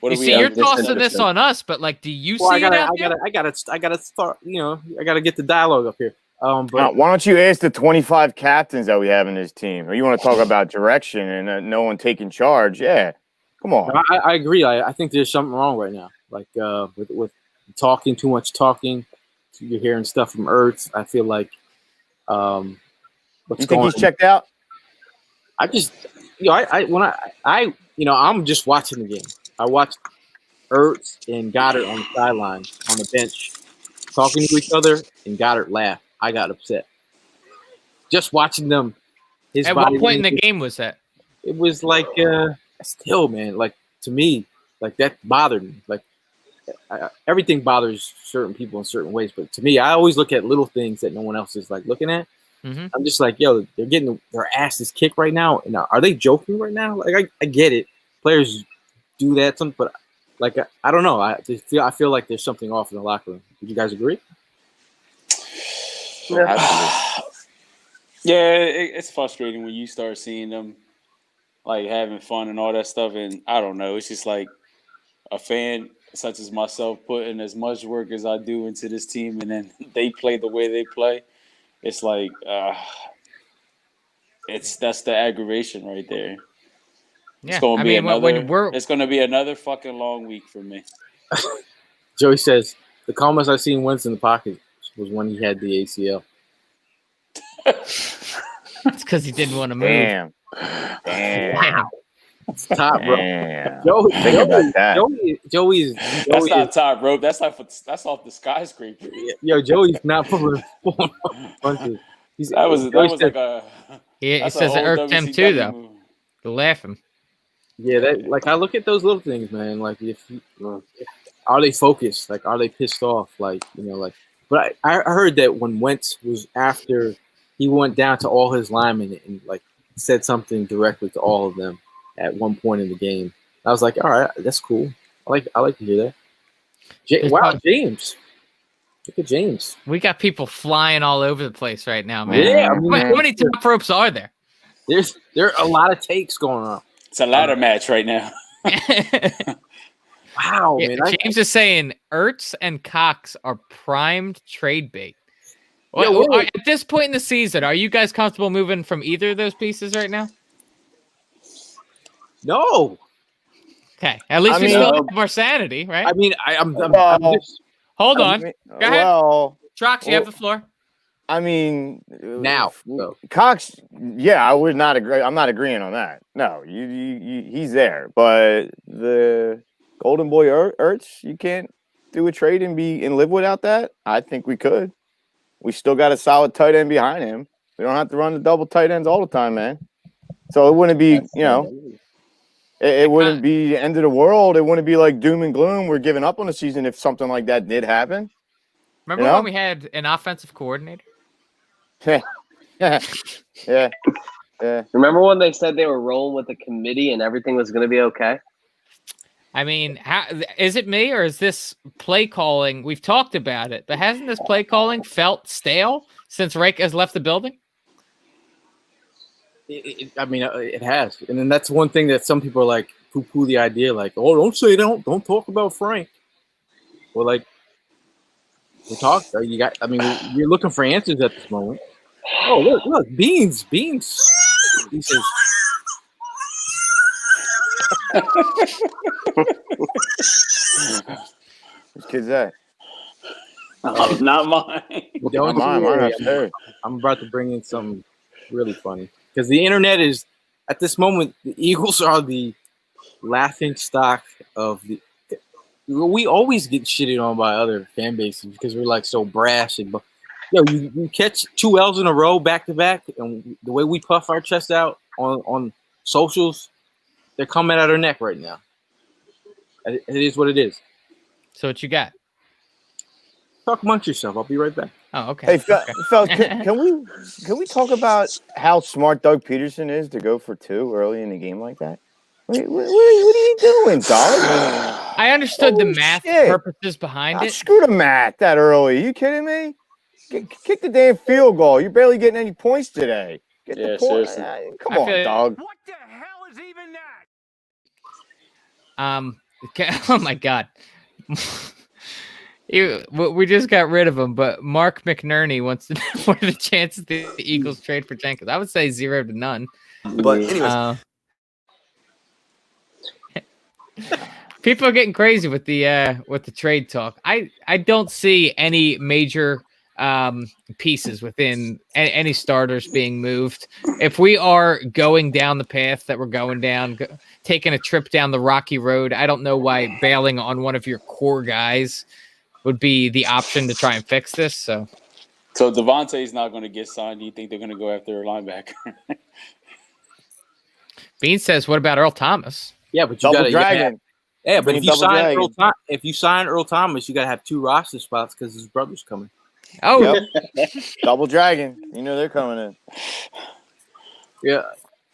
What You do we see, have? you're tossing this on us, but like, do you see it out there? I gotta start. You know, I gotta get the dialogue up here. But Why don't you ask the 25 captains that we have in this team? Or you want to talk about direction and no one taking charge? Yeah, come on. I agree. I think there's something wrong right now. Like with talking too much talking, you're hearing stuff from Ertz. I feel like You think he's checked out? I just I'm just watching the game. I watched Ertz and Goddard on the sideline on the bench talking to each other, and Goddard laughed. I got upset just watching them. At what point in the game was that? It was like still, man. Like to me, like that bothered me. Like everything bothers certain people in certain ways, but to me, I always look at little things that no one else is like looking at. Mm-hmm. I'm just like, yo, they're getting their asses kicked right now. And are they joking right now? Like I get it, players do that, but like I don't know. I feel like there's something off in the locker room. Would you guys agree? Yeah, it's frustrating when you start seeing them like having fun and all that stuff, and I don't know. It's just like a fan such as myself putting as much work as I do into this team, and then they play the way they play. It's like that's the aggravation right there. Yeah, it's gonna be another fucking long week for me. Joey says the calmest I've seen Wentz in the pocket was when he had the ACL. It's because he didn't want to move. Damn. Wow. It's top, bro. Damn. Joey's that's not top rope. That's off the skyscraper. Yo, Joey's not pulling punches. That was like a. It says it irked him too, though. To laugh him. Yeah, that like I look at those little things, man. Like if are they focused? Like are they pissed off? Like like. But I heard that when Wentz was after he went down to all his linemen and like said something directly to all of them at one point in the game. I was like, all right, that's cool. I like to hear that. Wow, James. Look at James. We got people flying all over the place right now, man. Yeah, how many top ropes are there? There are a lot of takes going on. It's a ladder match right now. Wow, yeah, man. James is saying Ertz and Cox are primed trade bait. At this point in the season, are you guys comfortable moving from either of those pieces right now? No. Okay. At least we still have our sanity, right? I mean, I'm just. Hold on. Go ahead. Well, Trox, you have the floor. I mean, Now, Cox. Yeah, I would not agree. I'm not agreeing on that. No, he's there, but the Golden Boy Ertz, you can't do a trade and live without that. I think we could. We still got a solid tight end behind him. We don't have to run the double tight ends all the time, man. So it wouldn't be, it wouldn't be the end of the world. It wouldn't be like doom and gloom. We're giving up on the season if something like that did happen. Remember when we had an offensive coordinator? Yeah. Remember when they said they were rolling with the committee and everything was going to be okay? I mean, is it me or is this play calling? We've talked about it, but hasn't this play calling felt stale since Rake has left the building? It has, and then that's one thing that some people are like poo-poo the idea, like, oh, don't talk about Frank. Well, like, we talked. You're looking for answers at this moment. Oh, look, Beans. He says, Which kid's that? Not mine. Don't worry. I'm about to bring in something really funny because the internet is at this moment. The Eagles are the laughing stock of the. We always get shitted on by other fan bases because we're like so brash and. You catch 2 L's in a row back to back, and the way we puff our chest out on socials, they're coming out our neck right now. It is what it is. So what you got? Talk amongst yourself. I'll be right back. Oh, okay. Hey, fellas, can we talk about how smart Doug Peterson is to go for 2 early in the game like that? What are you doing, dog? I understood the math purposes behind it. Screw the math that early. Are you kidding me? Kick the damn field goal. You're barely getting any points today. Get the point. Come on, dog. What the hell is even that? Oh my God. We just got rid of him, but Mark McNerney wants to know what are the chances the Eagles trade for Jenkins? I would say 0 to none. But anyways. People are getting crazy with the trade talk. I don't see any major pieces within any starters being moved. If we are going down the path that we're going down, taking a trip down the rocky road, I don't know why bailing on one of your core guys would be the option to try and fix this. So Devontae's not going to get signed. Do you think they're going to go after a linebacker? Bean says, "What about Earl Thomas?" Yeah, but you got Dragon. Yeah, but if you sign Earl Thomas, you got to have 2 roster spots because his brother's coming. Oh, yep. Double Dragon. You know they're coming in. Yeah,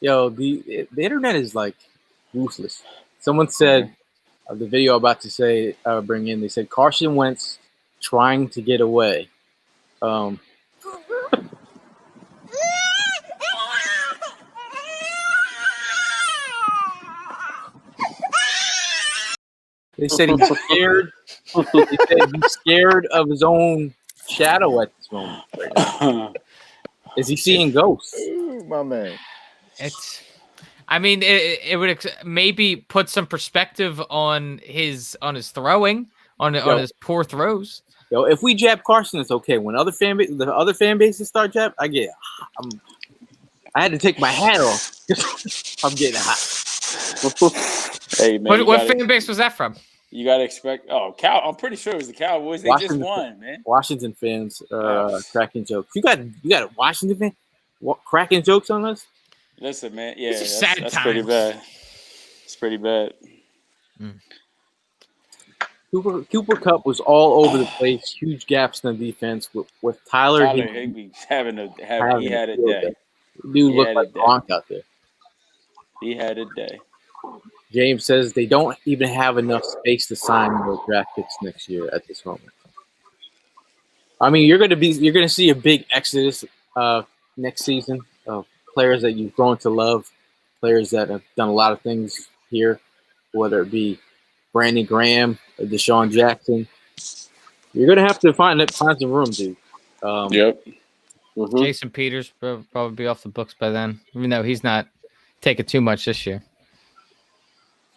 the internet is like ruthless. Someone said the video I'm about to say bring in. They said Carson Wentz trying to get away. They said he's scared. They said he's scared of his own shadow at this moment. Right now. Is he seeing ghosts? Ooh, my man. It would maybe put some perspective on his throwing, on his poor throws. If we jab Carson, it's okay. When the other fan bases start jab, I had to take my hat off. I'm getting hot. Hey man, what fan base was that from? You gotta expect. Oh, I'm pretty sure it was the Cowboys. They just won, man. Washington fans cracking jokes. You got a Washington fan cracking jokes on us? Listen, man. Yeah, that's pretty bad. It's pretty bad. Cooper Kupp was all over the place. Huge gaps in the defense with Tyler Higbee he had a day. Dude looked like Gronk out there. He had a day. James says they don't even have enough space to sign more draft picks next year at this moment. I mean, you're going to see a big exodus next season of players that you've grown to love, players that have done a lot of things here, whether it be Brandon Graham or Deshaun Jackson. You're going to have to find some room, dude. Yep. Mhm. Jason Peters will probably be off the books by then, even though he's not taking too much this year.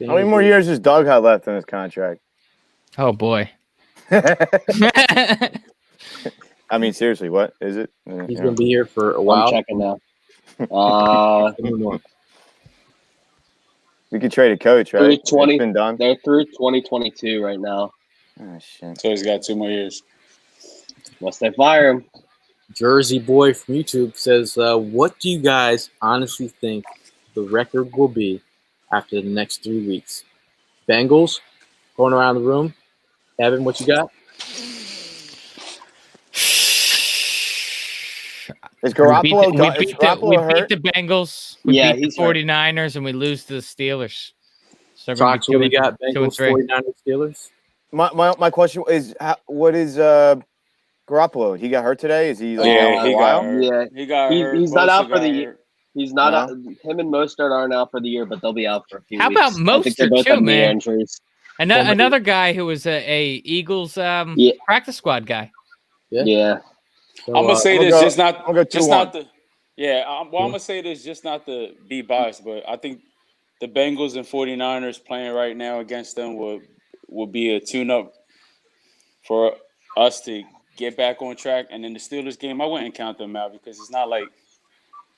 How many more years does Doug have left in his contract? Oh boy. I mean, seriously, what is it? He's going to be here for a while. I'm checking now. We could trade a coach, right? Through 20, It's been done. they're through 2022 right now. Oh shit! So he's got 2 more years. Unless they fire him. Jersey Boy from YouTube says, what do you guys honestly think the record will be after the next 3 weeks? Bengals, going around the room. Evan, what you got? Is Garoppolo we beat hurt? the Bengals. We Yeah, beat the he's hurt. 49ers, and we lose to the Steelers. So we're gonna be Fox, what we got? 2 and Bengals, 3. 49ers, Steelers. My question is, what is Garoppolo? He got hurt today. Is he? Like, out Yeah, for he a got while? hurt. Yeah. He got hurt. He's not Bosa out for got the year. hurt. He's not No? out. Him and Mostert aren't out for the year, but they'll be out for a few How weeks. about I think they Mostert both too, have knee man? injuries. Another guy who was a Eagles practice squad guy. Yeah. So, I'm gonna say I'm gonna this, go- just not, I'm gonna go just 2-1. not the. Yeah, I'm gonna say this, just not to be biased, but I think the Bengals and 49ers playing right now against them will be a tune-up for us to get back on track. And in the Steelers game, I wouldn't count them out because it's not like,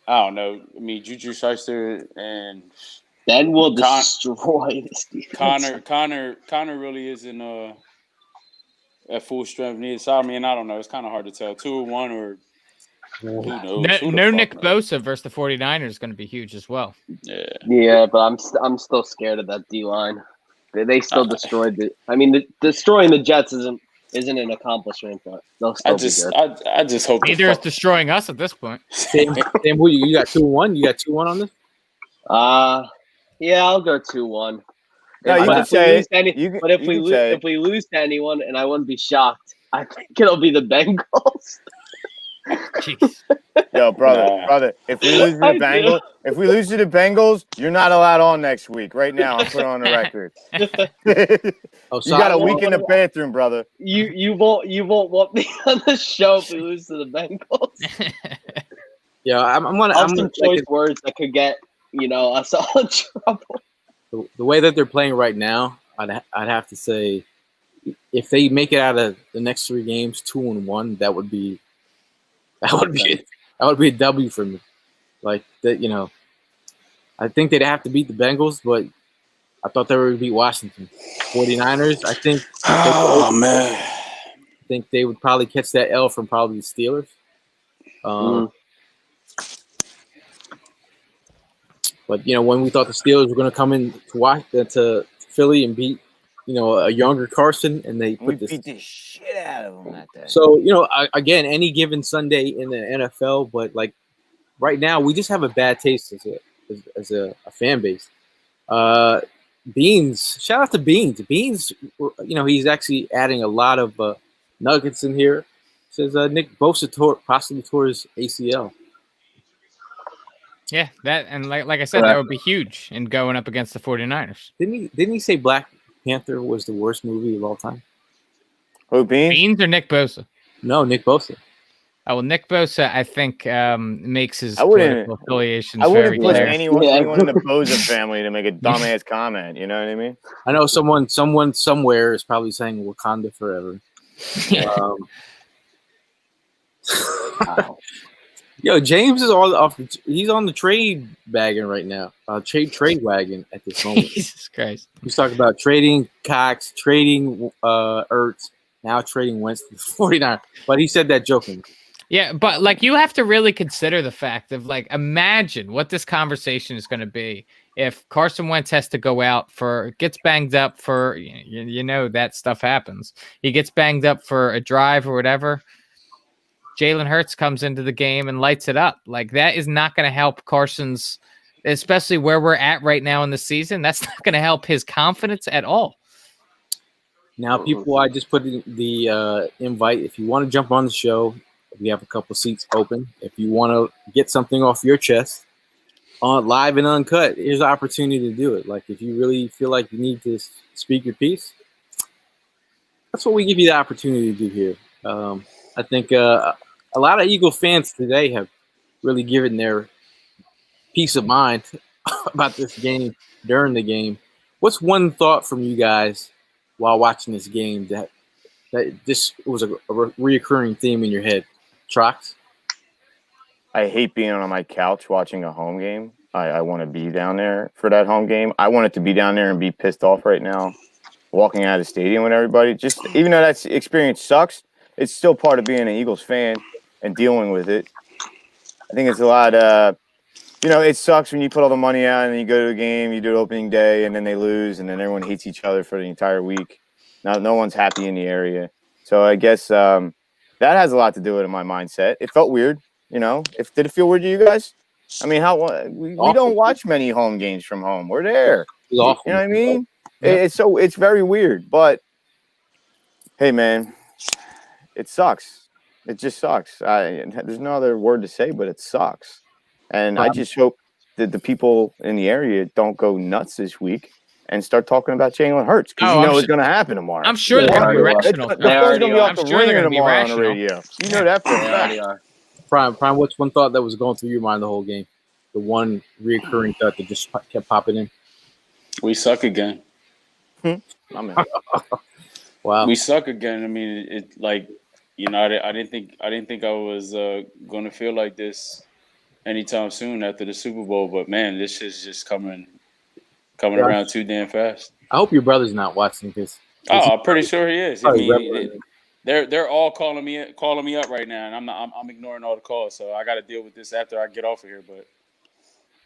I don't know. I mean, Juju Schuster and Ben will destroy this defense. Connor really isn't at full strength neither. So I mean, I don't know. It's kind of hard to tell. 2-1 or who knows? No Nick Bosa versus the 49ers is going to be huge as well. Yeah. Yeah, but I'm still scared of that D line. They still destroyed the. I mean, destroying the Jets isn't an accomplishment, but they'll still be good. I just hope. Neither is destroying us at this point. Sam, you got 2-1? You got 2-1 on this? Yeah, I'll go 2-1. No, you can say it. But if we lose to anyone, and I wouldn't be shocked, I think it'll be the Bengals. Jeez. Yo, brother, if we lose to the Bengals, you're not allowed on next week. Right now, I'll put it on the record. You got a week in the bathroom, brother. You won't want me on the show if we lose to the Bengals. Yeah, I'm gonna. I'll have some choice words that could get us all in trouble. The way that they're playing right now, I'd have to say, if they make it out of the next 3 games 2-1, that would be a W for me. Like that, I think they'd have to beat the Bengals, but I thought they would beat Washington. 49ers, I think. Oh man, I think they would probably catch that L from probably the Steelers. But when we thought the Steelers were going to come in to Philly and beat, a younger Carson, and they beat the shit out of them that day. So again, any given Sunday in the NFL, but like right now, we just have a bad taste as a fan base. Beans, shout out to Beans. Beans, he's actually adding a lot of nuggets in here. Says Nick Bosa possibly tore his ACL. Yeah, that and like I said, that would be huge in going up against the 49ers. Didn't he say Black Panther was the worst movie of all time? Who, Beans? Beans or Nick Bosa? No, Nick Bosa. Oh, well, Nick Bosa, I think, makes his political affiliations I wouldn't very put clear. anyone in the Bosa family to make a dumbass comment. You know what I mean? I know someone somewhere is probably saying Wakanda forever. Yo, James is all off. He's on the trade wagon right now. Trade wagon at this moment. Jesus Christ! He's talking about trading Cox, trading Ertz, now trading Wentz to the 49. But he said that joking. Yeah, but like you have to really consider the fact of like imagine what this conversation is going to be if Carson Wentz has to go out gets banged up for that stuff happens. He gets banged up for a drive or whatever. Jalen Hurts comes into the game and lights it up. Like that is not going to help Carson's, especially where we're at right now in the season. That's not going to help his confidence at all. Now, people, I just put in the invite. If you want to jump on the show, we have a couple seats open. If you want to get something off your chest on live and uncut, here's an opportunity to do it. Like if you really feel like you need to speak your piece, that's what we give you the opportunity to do here. I think a lot of Eagles fans today have really given their peace of mind about this game during the game. What's one thought from you guys while watching this game that this was a reoccurring theme in your head? Trox? I hate being on my couch watching a home game. I want to be down there for that home game. I want it to be down there and be pissed off right now, walking out of the stadium with everybody. Just even though that experience sucks, it's still part of being an Eagles fan and dealing with it. I think it's a lot. It sucks when you put all the money out and you go to a game, you do it opening day, and then they lose, and then everyone hates each other for the entire week. No one's happy in the area. So I guess that has a lot to do with it in my mindset. It felt weird. Did it feel weird to you guys? I mean, we don't watch many home games from home. We're there. You know what I mean? Yeah. It's very weird. But hey, man, it sucks. It just sucks. There's no other word to say, but it sucks. And I just hope that the people in the area don't go nuts this week and start talking about Jalen Hurts because it's going to happen tomorrow. I'm sure they're going to be rational. The phone's going to be off the ringer tomorrow on the radio. You know that for a fact. Prime, what's one thought that was going through your mind the whole game? The one reoccurring thought that just kept popping in? We suck again. Wow. We suck again. I mean, I didn't think I was going to feel like this anytime soon after the Super Bowl, but man, this is just coming around too damn fast. I hope your brother's not watching this. Oh, I'm pretty sure he is. I mean, they're all calling me up right now, and I'm ignoring all the calls, so I got to deal with this after I get off of here. But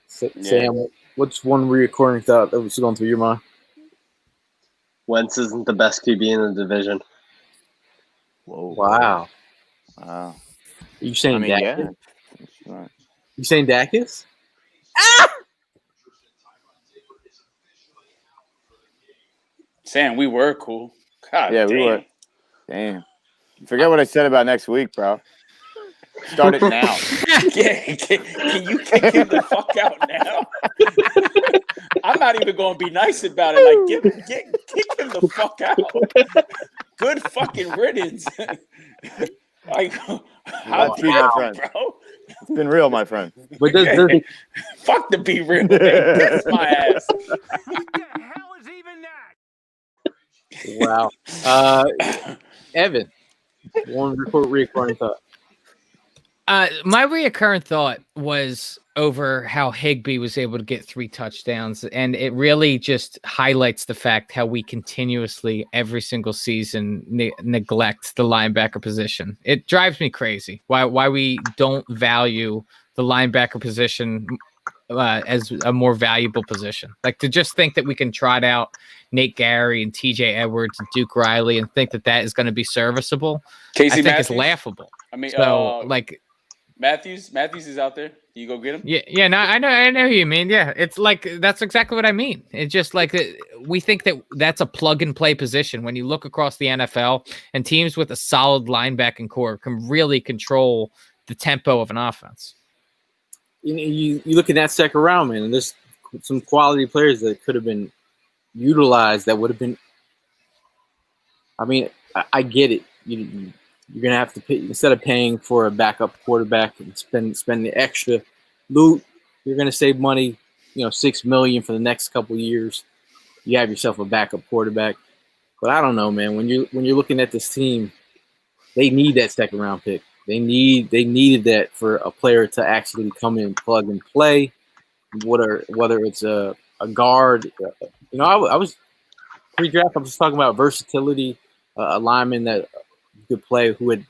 Sam, what's one recurring thought that was going through your mind? Wentz isn't the best QB in the division. Whoa! Wow! Wow! Are you saying Dak? Yeah. You saying Dak is? Sam, we were cool. God, yeah, damn. we were. Damn. Forget what I said about next week, bro. Start it now. Can you kick him the fuck out now? I'm not even going to be nice about it. Like, kick him the fuck out. Good fucking riddance. Like, how my friend. Bro? It's been real, my friend. But fuck the be real. Kiss my ass. What the hell is even that? Wow. Evan, one recurring thought. My reoccurring thought was over how Higbee was able to get 3 touchdowns, and it really just highlights the fact how we continuously, every single season, neglect the linebacker position. It drives me crazy. Why we don't value the linebacker position as a more valuable position. Like, to just think that we can trot out Nate Gary and TJ Edwards and Duke Riley and think that is going to be serviceable. Casey I think Matthews? it's laughable. I mean, so Matthews is out there. Do you go get him? Yeah. No, I know who you mean. Yeah, it's like that's exactly what I mean. It's just like we think that's a plug and play position. When you look across the NFL, and teams with a solid linebacking core can really control the tempo of an offense. You look at that second round, man, and there's some quality players that could have been utilized that would have been. I mean, I get it. You're gonna have to pay, instead of paying for a backup quarterback and spend the extra loot. You're gonna save money, $6 million for the next couple of years. You have yourself a backup quarterback. But I don't know, man. When you're looking at this team, they need that second round pick. They needed that for a player to actually come in, plug and play. Whether it's a guard, I was pre-draft. I was talking about versatility, a lineman that could play, who would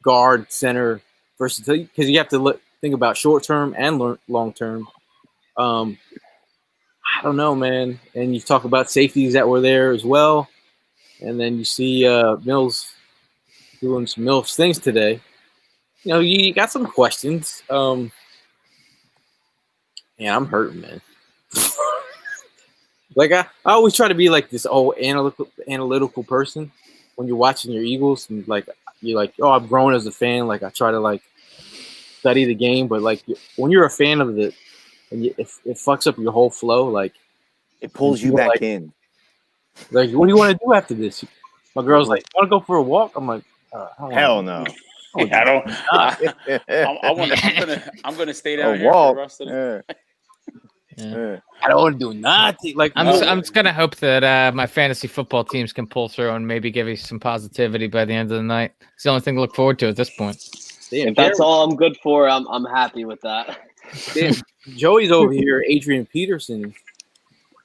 guard, center, versatility, because you have to think about short term and long term. I don't know, man. And you talk about safeties that were there as well, and then you see Mills doing some Mills things today. You got some questions. And I'm hurting, man. Like I always try to be like this old analytical person when you're watching your Eagles, and like you're like, oh, I've grown as a fan. Like I try to like study the game, but like when you're a fan of it, and it fucks up your whole flow. Like it pulls you back in. Like, what do you want to do after this? My girl's like, want to go for a walk? I'm like, hell no. I don't. I'm gonna stay down here for the rest of the. I don't want to do nothing. Like I'm just gonna hope that my fantasy football teams can pull through and maybe give you some positivity by the end of the night. It's the only thing to look forward to at this point. If that's all I'm good for, I'm happy with that. Damn, Joey's over here. Adrian Peterson.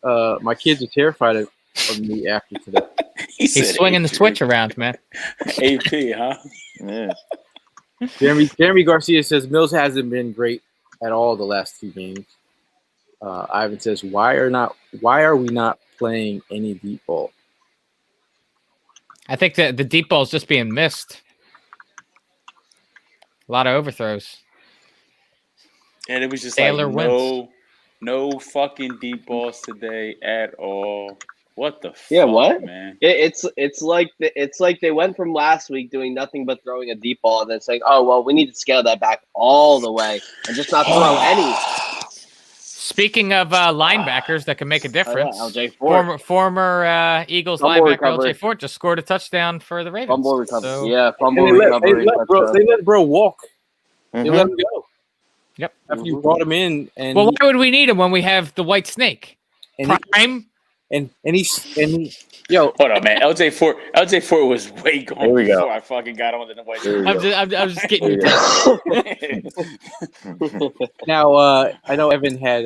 My kids are terrified of me after today. He's swinging the switch around, man. AP, huh? Yeah. Jeremy Garcia says Mills hasn't been great at all the last 2 games. Ivan says, why are we not playing any deep ball? I think that the deep ball is just being missed. A lot of overthrows. And it was just Taylor like Wentz. no fucking deep balls today at all. What the fuck, Yeah, what? man? It's like they went from last week doing nothing but throwing a deep ball and then saying, "Oh well, we need to scale that back all the way and just not throw any." Speaking of linebackers that can make a difference, LJ Fort. former Eagles Fumble linebacker recovery. LJ Fort just scored a touchdown for the Ravens. Fumble recovery. So, Yeah, fumble And recovery. they let bro walk. They Mhm. let him go. Yep. After you brought him in, and well, why would we need him when we have the white snake? Prime. He yo, Hold on, man. LJ Fort was way gone Here we go. before I fucking got on the white. I'm just getting you. now I know Evan had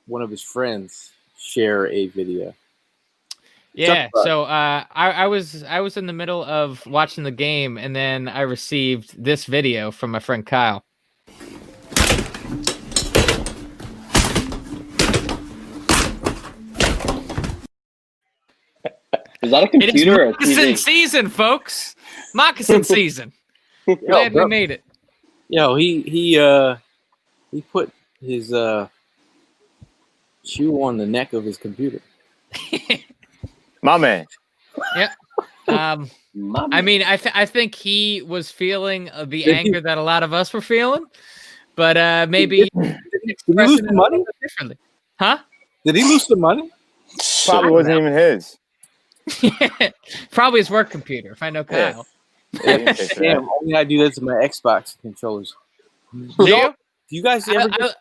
one of his friends share a video. Yeah, so I was in the middle of watching the game, and then I received this video from my friend Kyle. Is that a computer or a Moccasin TV? season, folks. Moccasin season. Glad we made it. Yo, he put his shoe on the neck of his computer. My man. Yeah. I mean, I think he was feeling the anger that a lot of us were feeling, but maybe Did he lose some money? differently. Huh? Did he lose some money? Probably wasn't even his. Probably his work computer, if I know Kyle. Yeah, he didn't pay for that. Damn, only I do that to my Xbox controllers. Do you? Do you guys ever? Are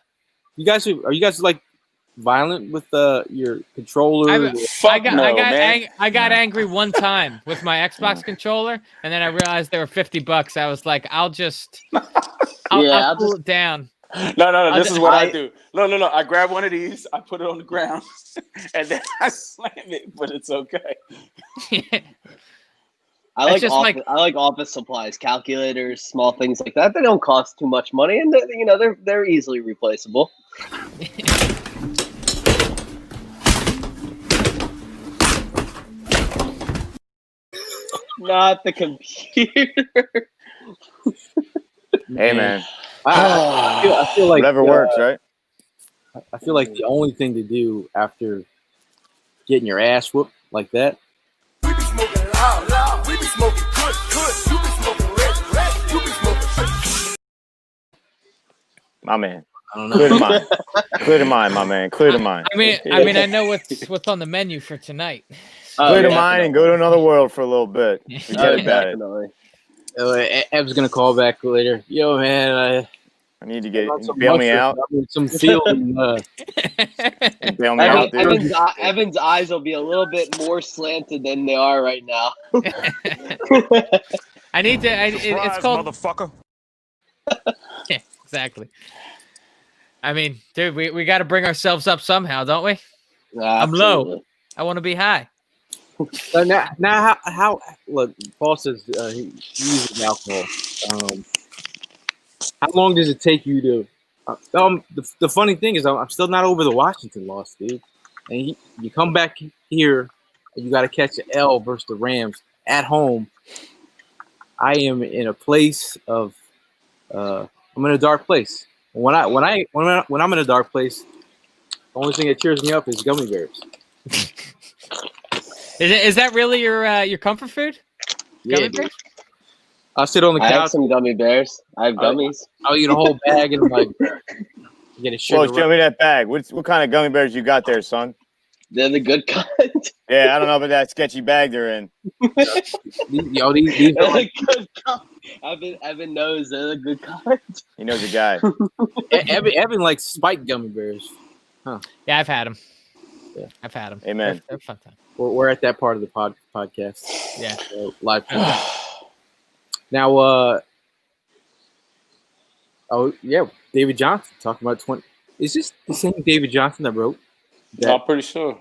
you guys like violent with your controller? I got angry one time with my Xbox controller, and then I realized they were $50. I was like, I'll cool it down. No. This is what I do. No. I grab one of these, I put it on the ground, and then I slam it. But it's okay. I like office supplies, calculators, small things like that. They don't cost too much money, and they're easily replaceable. Not the computer. Hey, man. I feel like Whatever works, right? I feel like the only thing to do after getting your ass whooped like that. We be smoking loud. We be smoking good. You be smoking red. You be smoking. My man. I don't know. Clear the mind. Clear the mind, my man. Clear the mind. I mean, I know what's on the menu for tonight. Clear the mind and go to another world for a little bit. Forget about it. Definitely. Ev's gonna call back later. Yo, man, I need to get some bail me out. I need some feeling. Bail me out, dude. Evan's eyes will be a little bit more slanted than they are right now. I need to. It's called motherfucker. Yeah, exactly. I mean, dude, we got to bring ourselves up somehow, don't we? I'm low. I want to be high. So now how look? Paul says he uses alcohol. How long does it take you to? The funny thing is, I'm still not over the Washington loss, dude. And you come back here, and you got to catch an L versus the Rams at home. I am in a place of, I'm in a dark place. When I'm in a dark place, the only thing that cheers me up is gummy bears. Is that really your comfort food? Gummy bears? I'll sit on the I have couch. some gummy bears. I have gummies. I'll eat a whole bag and like get a sugar. Well, show me that bag. What kind of gummy bears you got there, son? They're the good kind. Yeah, I don't know about that sketchy bag they're in. These They're the good kind. Evan knows they're the good kind. He knows a guy. Evan likes spiked gummy bears. Yeah, I've had them. Yeah. I've had them. Amen. They're fun time. We're at that part of the podcast. Yeah. Live. Now, oh yeah, David Johnson talking about 20. Is this the same David Johnson that wrote? I'm pretty sure.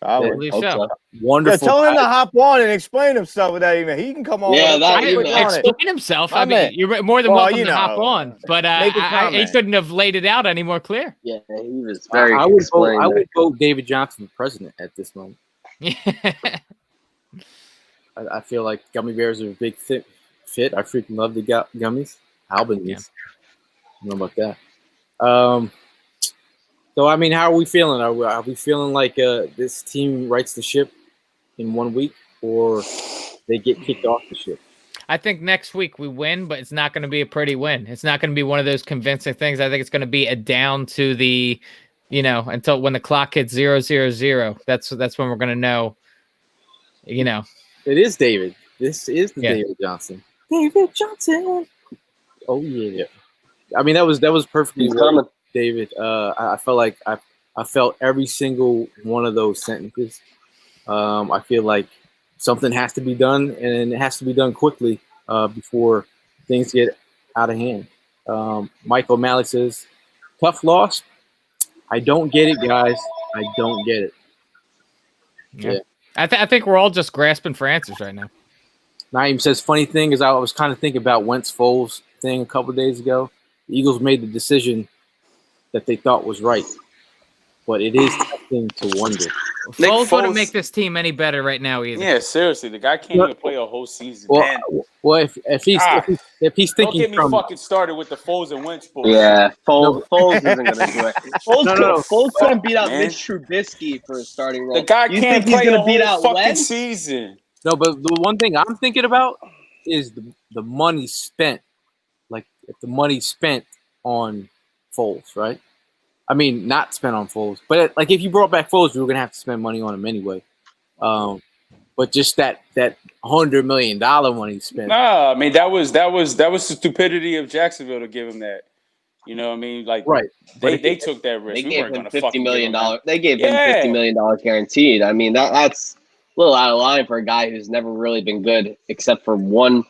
I Probably. believe Hope so. so. Wonderful. Yeah, tell him to guy. hop on and explain himself with that email. He can come on. Yeah, with that it. email. Put it on it. Explain himself. My I mean, man. you're more than Well, welcome you to hop know, on, but make a he comment. couldn't have laid it out any more clear. Yeah, he was very. I would explained. vote David Johnson for president at this moment. Yeah. I feel like gummy bears are a big fit. I freaking love the gummies. Albanese. I don't know about that. So I mean, how are we feeling? Are we feeling like this team rights the ship in 1 week, or they get kicked off the ship? I think next week we win, but it's not going to be a pretty win. It's not going to be one of those convincing things. I think it's going to be a down to the, until when the clock hits 0-0-0. That's when we're going to know. It is David. This is the Yeah. David Johnson. David Johnson. Oh yeah. I mean, that was perfectly He's worded, coming. David. I felt like I felt every single one of those sentences. I feel like something has to be done, and it has to be done quickly before things get out of hand. Michael O'Malley says, "Tough loss. I don't get it, guys. I don't get it." Yeah. I think we're all just grasping for answers right now. Naeem says, funny thing is I was kind of thinking about Wentz Foles thing a couple of days ago. The Eagles made the decision that they thought was right, but it is tempting to wonder. Foles wouldn't make this team any better right now either. Yeah, seriously, the guy can't even play a whole season. Well, if he's Don't thinking get me from fucking started with the Foles and Wentz bullshit. Yeah, Foles isn't going to do it. Foles couldn't beat out man. Mitch Trubisky for a starting role. The guy You can't think he's play gonna a beat whole out fucking Wentz? season. no, but the one thing I'm thinking about is the money spent. Like if the money spent on Foles, right? I mean, not spent on Foles, but like if you brought back Foles, we were gonna have to spend money on him anyway. But just that $100 million money spent. Nah, I mean that was the stupidity of Jacksonville to give him that. You know what I mean? Like Right. they took that risk. They We gave weren't him gonna $50 fucking million. give him that. They gave him Yeah. $50 million guaranteed. I mean that's a little out of line for a guy who's never really been good except for one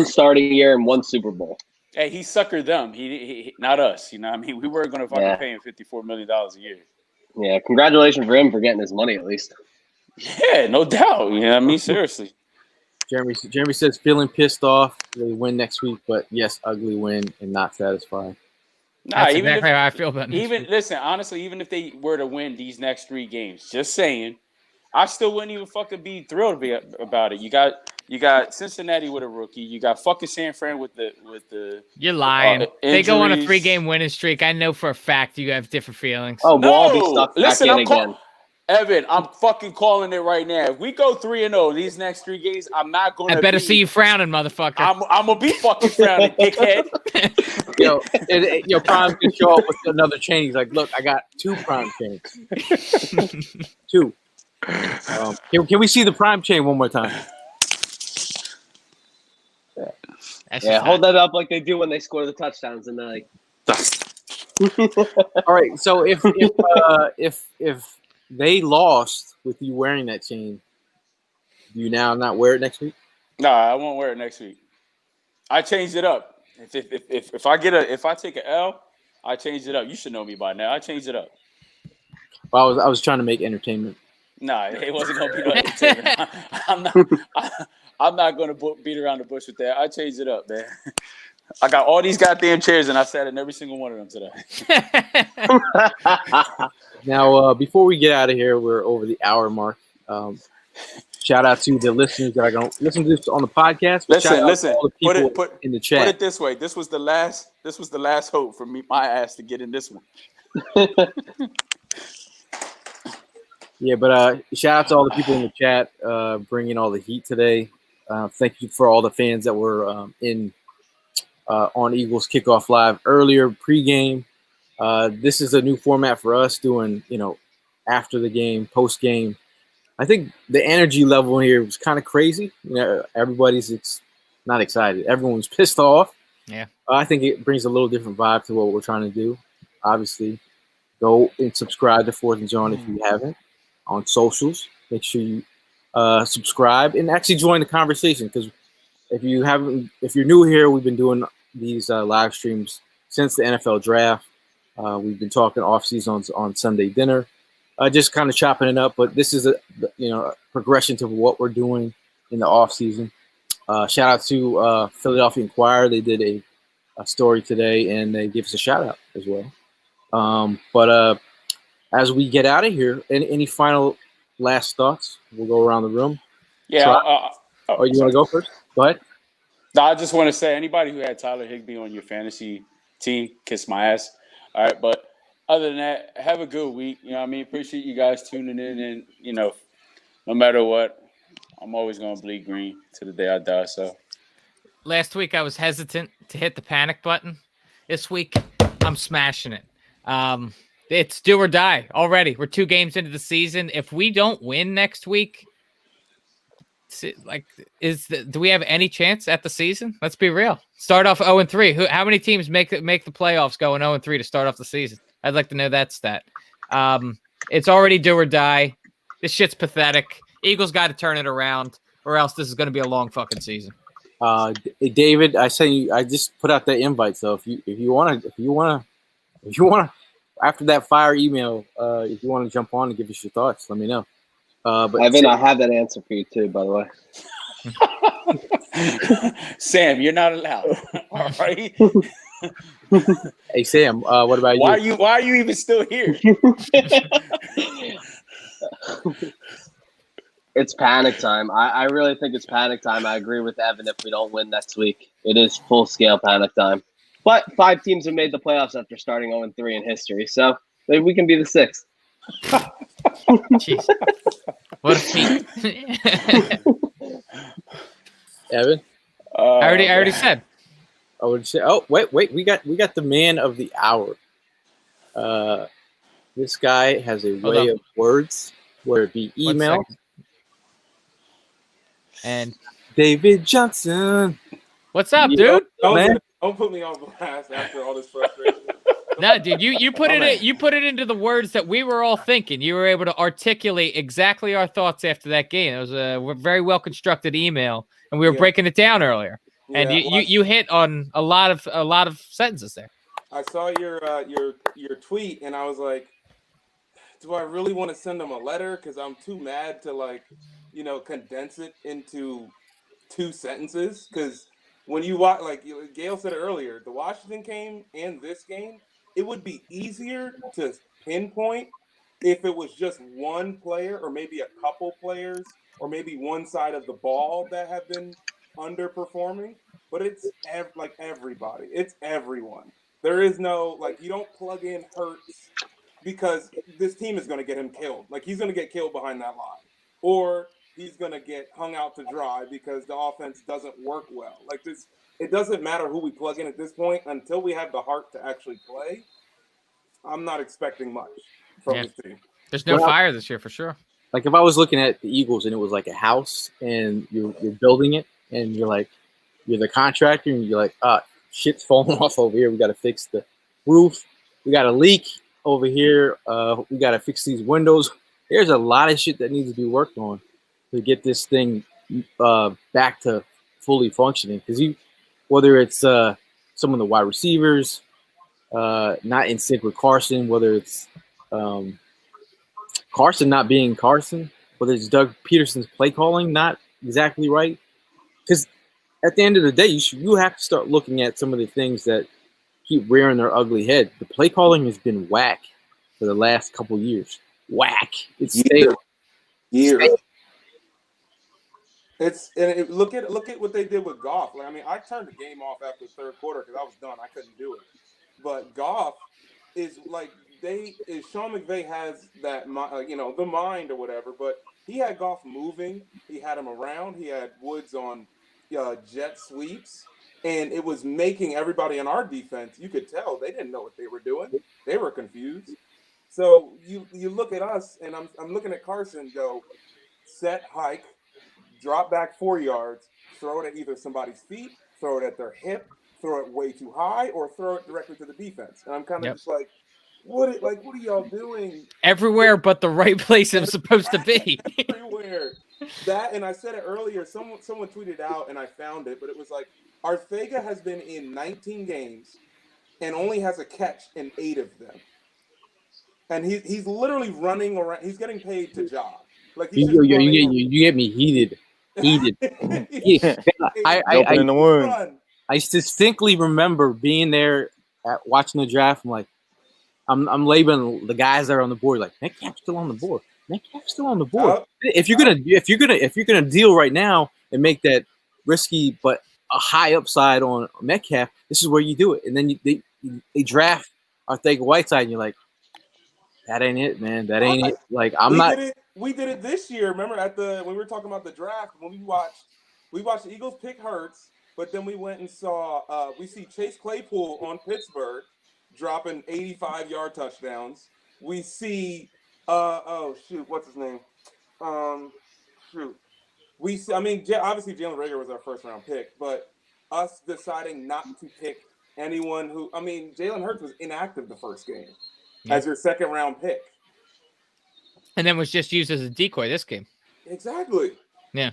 starting year and one Super Bowl. Hey, he suckered them. He not us. You know what I mean? We weren't gonna fucking pay him $54 million a year. Yeah, congratulations for him for getting his money at least. Yeah, no doubt. You know what I mean? Seriously. Jeremy says feeling pissed off. They win next week, but yes, ugly win and not satisfied. Nah, That's even exactly if, how I feel about it. listen, honestly, even if they were to win these next 3 games, just saying, I still wouldn't even fucking be thrilled about it. You got Cincinnati with a rookie. You got fucking San Fran with the. You're lying. They go on a injuries. 3-game winning streak. I know for a fact you have different feelings. Oh, we'll all be No, stuck listen, back in again. Evan, I'm fucking calling it right now. If we go 3-0 these next 3 games, I'm not going to. I better see you frowning, motherfucker. I'm gonna be fucking frowning, dickhead. Yo, Prime can show up with another chain. He's like, look, I got 2 Prime chains. 2. Can we see the Prime chain one more time? Yeah, hold that up like they do when they score the touchdowns and they're like. All right. So if they lost with you wearing that chain, do you now not wear it next week? Nah, I won't wear it next week. I changed it up. If I take an L, I changed it up. You should know me by now. I changed it up. Well, I was trying to make entertainment. Nah, it wasn't gonna be no entertainment. I'm not gonna beat around the bush with that. I changed it up, man. I got all these goddamn chairs and I sat in every single one of them today. Now, before we get out of here, we're over the hour mark. Shout out to the listeners that are going to listen to this on the podcast. Listen. To all the people in the chat. Put it this way: this was the last hope for me, my ass, to get in this one. Yeah, but shout out to all the people in the chat bringing all the heat today. Thank you for all the fans that were on Eagles Kickoff Live earlier pregame. This is a new format for us, doing after the game, post game. I think the energy level here was kind of crazy. Everybody's not excited. Everyone's pissed off. Yeah. I think it brings a little different vibe to what we're trying to do. Obviously, go and subscribe to Fourth and John if you haven't on socials. Make sure you subscribe and actually join the conversation, because if you're new here, we've been doing these live streams since the NFL draft. We've been talking off season on Sunday dinner, just kind of chopping it up. But this is a progression to what we're doing in the off season. Shout out to Philadelphia Inquirer. They did a story today, and they gave us a shout out as well. But as we get out of here, any final last thoughts? We'll go around the room. Yeah. You want to go first? Go ahead. No, I just want to say, anybody who had Tyler Higbee on your fantasy team, kiss my ass. All right, but other than that, have a good week. You know what I mean? Appreciate you guys tuning in, and no matter what, I'm always gonna bleed green to the day I die. So last week I was hesitant to hit the panic button. This week I'm smashing it. It's do or die already. We're 2 games into the season. If we don't win next week, do we have any chance at the season? Let's be real. Start off 0-3. How many teams make the playoffs going 0-3 to start off the season? I'd like to know that stat. It's already do or die. This shit's pathetic. Eagles got to turn it around, or else this is going to be a long fucking season. David, I just put out that invite. So if you want to, after that fire email, if you want to jump on and give us your thoughts, let me know. But Evan, I have that answer for you too, by the way. Sam, you're not allowed. All right. Hey Sam, what about you? Why are you even still here? It's panic time. I really think it's panic time. I agree with Evan. If we don't win next week, it is full scale panic time. But 5 teams have made the playoffs after starting 0-3 in history, so maybe we can be the 6th. Jeez. What a feat. Evan? I already said. I would say. Oh, wait. We got the man of the hour. This guy has a way of words, whether it be email. And David Johnson. What's up, dude? Don't put me on blast after all this frustration. No, dude, you put it into the words that we were all thinking. You were able to articulate exactly our thoughts after that game. It was a very well constructed email, and we were breaking it down earlier. And you hit on a lot of sentences there. I saw your tweet, and I was like, do I really want to send them a letter? Because I'm too mad to condense it into 2 sentences. Because when you watch, like Gail said earlier, the Washington game and this game, it would be easier to pinpoint if it was just one player or maybe a couple players or maybe one side of the ball that have been underperforming. But it's everybody. It's everyone. There is no, you don't plug in Hurts because this team is going to get him killed. He's going to get killed behind that line. Or he's going to get hung out to dry because the offense doesn't work well. It doesn't matter who we plug in at this point until we have the heart to actually play. I'm not expecting much from this team. There's no fire this year for sure. Like if I was looking at the Eagles and it was like a house and you're building it and you're the contractor and you're like, shit's falling off over here. We got to fix the roof. We got a leak over here. We got to fix these windows. There's a lot of shit that needs to be worked on to get this thing back to fully functioning. Because whether it's some of the wide receivers not in sync with Carson, whether it's Carson not being Carson, whether it's Doug Peterson's play calling not exactly right. Because at the end of the day, you have to start looking at some of the things that keep rearing their ugly head. The play calling has been whack for the last couple years. Whack. It's stale. Look at what they did with Goff. I turned the game off after the 3rd quarter because I was done. I couldn't do it. But Goff is Sean McVay has that the mind or whatever. But he had Goff moving. He had him around. He had Woods on jet sweeps, and it was making everybody on our defense. You could tell they didn't know what they were doing. They were confused. So you look at us, and I'm looking at Carson go set, hike, drop back 4 yards, throw it at either somebody's feet, throw it at their hip, throw it way too high, or throw it directly to the defense. And I'm kind of just like, what are y'all doing? Everywhere but the right place it's supposed to be. Everywhere. That, and I said it earlier, someone tweeted out, and I found it, but it was like, Arcega has been in 19 games and only has a catch in 8 of them. And he's literally running around. He's getting paid to jog. Like you get me heated. I distinctly remember being there at watching the draft. I'm like, I'm labeling the guys that are on the board. Like, Metcalf's still on the board. Metcalf's still on the board. If you're gonna deal right now and make that risky but a high upside on Metcalf, this is where you do it. And then they draft Arcega-Whiteside, and you're like, that ain't it, man. That ain't it. Like, We did it this year. Remember when we were talking about the draft, when we watched the Eagles pick Hurts, but then we went and saw we see Chase Claypool on Pittsburgh dropping 85-yard touchdowns. We see what's his name? We see, obviously Jalen Reagor was our first round pick, but us deciding not to pick anyone who Jalen Hurts was inactive the first game as your second round pick. And then was just used as a decoy this game. Exactly. Yeah.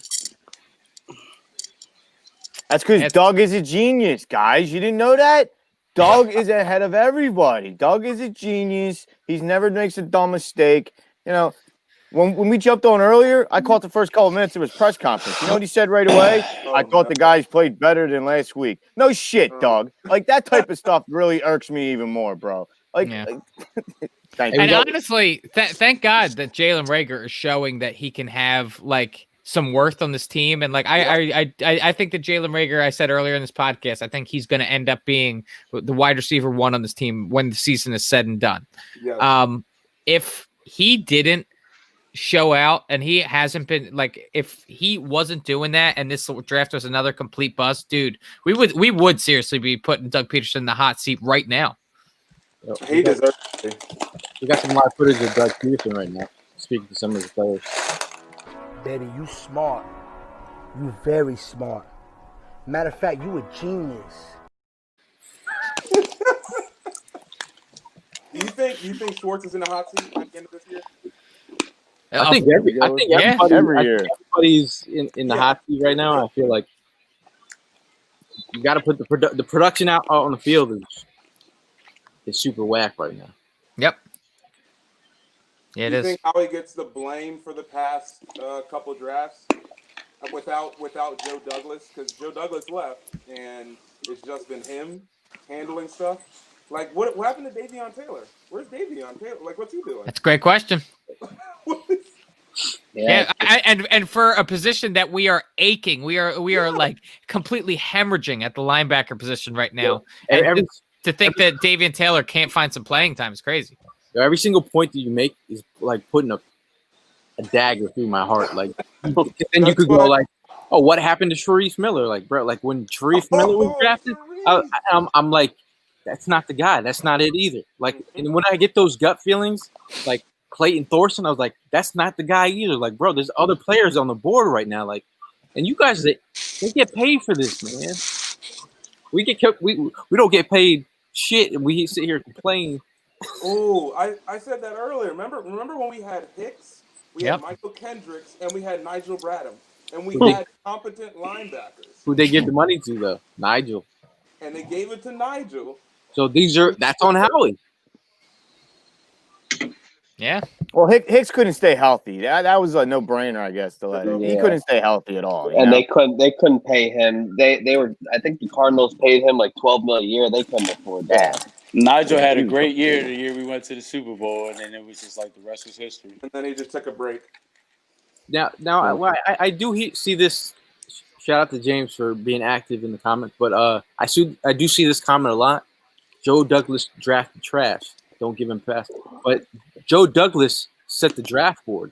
That's because Doug is a genius, guys. You didn't know that? Doug is ahead of everybody. Doug is a genius. He never makes a dumb mistake. You know, when we jumped on earlier, I caught the first couple of minutes of his press conference. You know what he said right away? I thought the guys played better than last week. No shit, Doug. Like, that type of stuff really irks me even more, bro. And honestly, thank God that Jalen Reagor is showing that he can have like some worth on this team. And like I think that Jalen Reagor, I said earlier in this podcast, I think he's going to end up being the wide receiver 1 on this team when the season is said and done. Yeah. If he didn't show out and he hasn't been like, if he wasn't doing that and this draft was another complete bust, dude, we would seriously be putting Doug Peterson in the hot seat right now. He deserves it. We got some live footage of Doug Peterson right now, speaking to some of the players. Baby, you smart. You very smart. Matter of fact, you a genius. Do you think Schwartz is in the hot seat at the end of this year? I think every year everybody's in the hot seat right now. I feel like you got to put the production out on the field is super whack right now. Yep. Yeah, it is. Do you think Howie gets the blame for the past couple drafts without Joe Douglas? Because Joe Douglas left, and it's just been him handling stuff. Like, what happened to Davion Taylor? Where's Davion Taylor? Like, what's he doing? That's a great question. And for a position that we are aching, we are like completely hemorrhaging at the linebacker position right now. Yeah. And to think that Davion Taylor can't find some playing time is crazy. Every single point that you make is like putting a dagger through my heart. Like, then you could go like, "Oh, what happened to Sharif Miller?" Like, bro, like when Sharif Miller was drafted, I'm like, that's not the guy. That's not it either. Like, and when I get those gut feelings, like Clayton Thorson, I was like, that's not the guy either. Like, bro, there's other players on the board right now. Like, and you guys, they get paid for this, man. We don't get paid shit, and we sit here and complain. Oh, I said that earlier. Remember when we had Hicks, we had Michael Kendricks, and we had Nigel Bradham, and we had competent linebackers. Who they give the money to though? Nigel. And they gave it to Nigel. So that's on Howie. Yeah. Well, Hicks couldn't stay healthy. That was a no-brainer, I guess, to let him. He couldn't stay healthy at all. And they couldn't pay him. They were, I think the Cardinals paid him like $12 million a year. They couldn't afford that. Nigel had a great year the year we went to the Super Bowl, and then it was just like the rest was history. And then he just took a break. Now I do see this. Shout out to James for being active in the comments, but I do see this comment a lot. Joe Douglas drafted trash. Don't give him pass. But Joe Douglas set the draft board.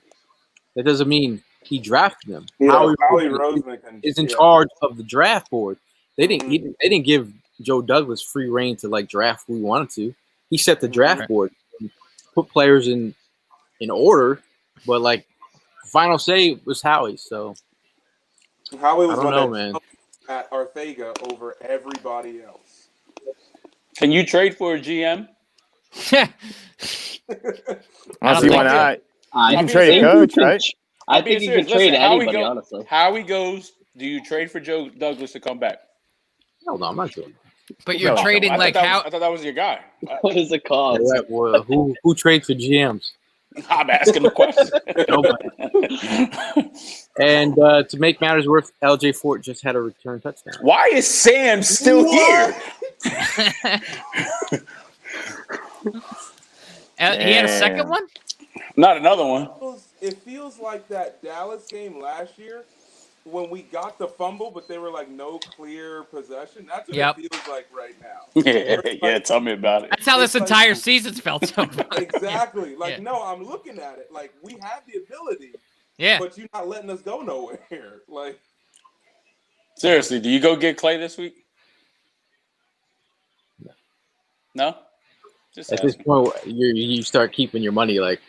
That doesn't mean he drafted them. Howie Roseman is in charge of the draft board. They didn't give Joe Douglas free reign to like draft who he wanted to. He set the draft board. put players in order, but like final say was Howie. So Howie was I don't one know, that man. jumped at Ortega over everybody else. Can you trade for a GM? I don't see why not. I You can being trade a serious. coach, right? I think you can trade anybody, honestly. Howie goes. Do you trade for Joe Douglas to come back? No, I'm not doing. But you're No. trading I like thought how? I thought that was your guy. What is it called? Well, who trades for GMs? I'm asking the question. Nobody. And to make matters worse, LJ Fort just had a return touchdown. Why is Sam still here? He had a second one? Not another one. It feels like that Dallas game last year when we got the fumble, but they were like no clear possession. That's what it feels like right now. Yeah, tell me about it. That's how this entire season's felt so far. Exactly. Like, no, I'm looking at it. Like, we have the ability, but you're not letting us go nowhere. Like, seriously, do you go get Clay this week? No? Just at this point, you start keeping your money. Like,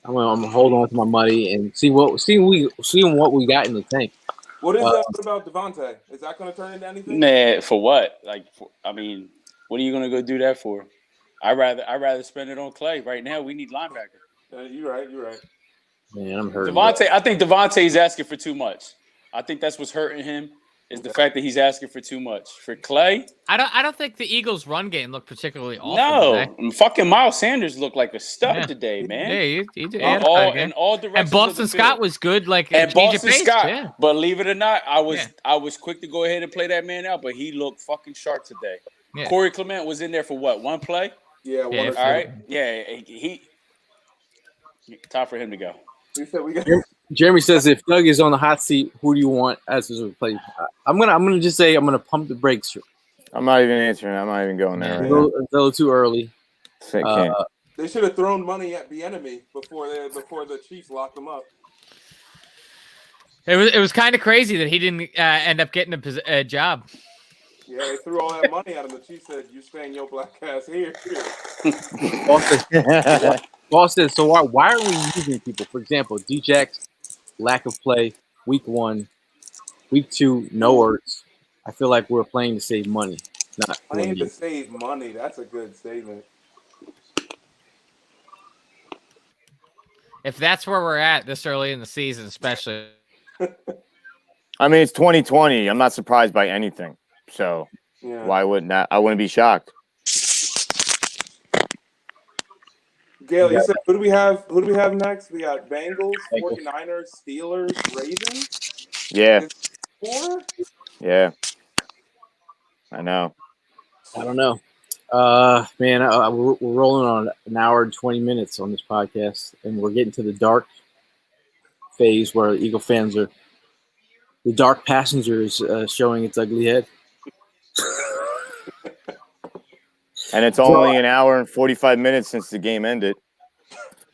I'm gonna hold on to my money and see what we got in the tank. what about Devontae? Is that going to turn into anything? Nah, for what? Like, what are you gonna go do that for? I'd rather spend it on Clay. Right now, we need linebacker. You're right. Man, I'm hurting. I think Devontae's asking for too much. I think that's what's hurting him. Is the fact that he's asking for too much. For Clay, I don't think the Eagles' run game looked particularly awful. No, fucking Miles Sanders looked like a stud today, man. Yeah, he did. In all directions. And Boston Scott was good, like and Boston Scott. Yeah. Believe it or not, I was quick to go ahead and play that man out, but he looked fucking sharp today. Yeah. Corey Clement was in there for what? One play? Yeah, all right. Yeah, he time for him to go. Jeremy says, if Doug is on the hot seat, who do you want as his replacement? I'm gonna just say I'm gonna pump the brakes. I'm not even answering. I'm not even going there. Right a little too early. They should have thrown money at the enemy before the Chiefs locked them up. It was kind of crazy that he didn't end up getting a job. Yeah, they threw all that money at him. The Chiefs said, "You staying your black ass here." Boss says, so why are we using people? For example, Djax, lack of play, week 1, week 2, no words. I feel like we're playing to save money, not playing to save money. That's a good statement. If that's where we're at this early in the season, especially. I mean, it's 2020. I'm not surprised by anything. So why wouldn't that? I wouldn't be shocked. Gail, you said who do we have next? We got Bengals, 49ers, Steelers, Ravens. Yeah. 4? Yeah. I know. I don't know. Man, we're rolling on an hour and 20 minutes on this podcast, and we're getting to the dark phase where Eagle fans are. The dark passenger is showing its ugly head. And it's only an hour and 45 minutes since the game ended.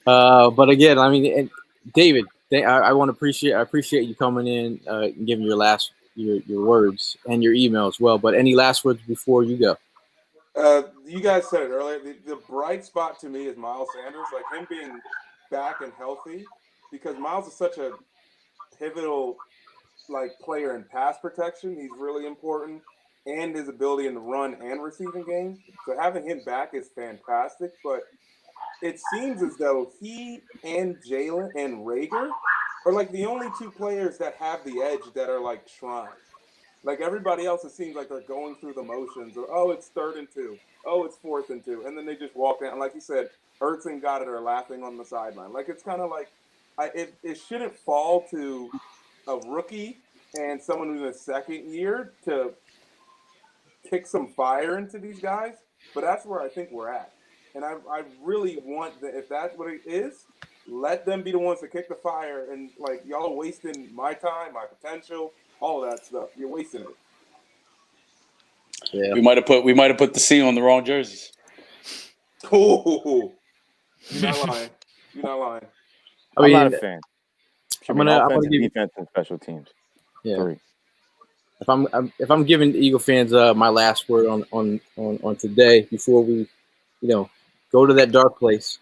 But again, I mean, and David, I want to appreciate you coming in and giving your words and your email as well. But any last words before you go? You guys said it earlier. The bright spot to me is Miles Sanders, like him being back and healthy, because Miles is such a pivotal player in pass protection. He's really important. And his ability in the run and receiving game. So having him back is fantastic. But it seems as though he and Jalen and Rager are like the only 2 players that have the edge that are like shrine. Like everybody else, it seems like they're going through the motions. Or, it's 3rd and 2. Oh, it's 4th and 2. And then they just walk in. And like you said, Ertz and Goddard are laughing on the sideline. Like it's kind of like it shouldn't fall to a rookie and someone who's in his 2nd year to kick some fire into these guys, but that's where I think we're at. And I really want that, if that's what it is, let them be the ones to kick the fire. And y'all are wasting my time, my potential, all of that stuff. You're wasting it. Yeah. We might have put the C on the wrong jerseys. Oh, you're not lying. You're not lying. I'm not a fan. I'm gonna give defense and special teams. Yeah. 3. If I'm giving Eagle fans my last word on today before we, go to that dark place.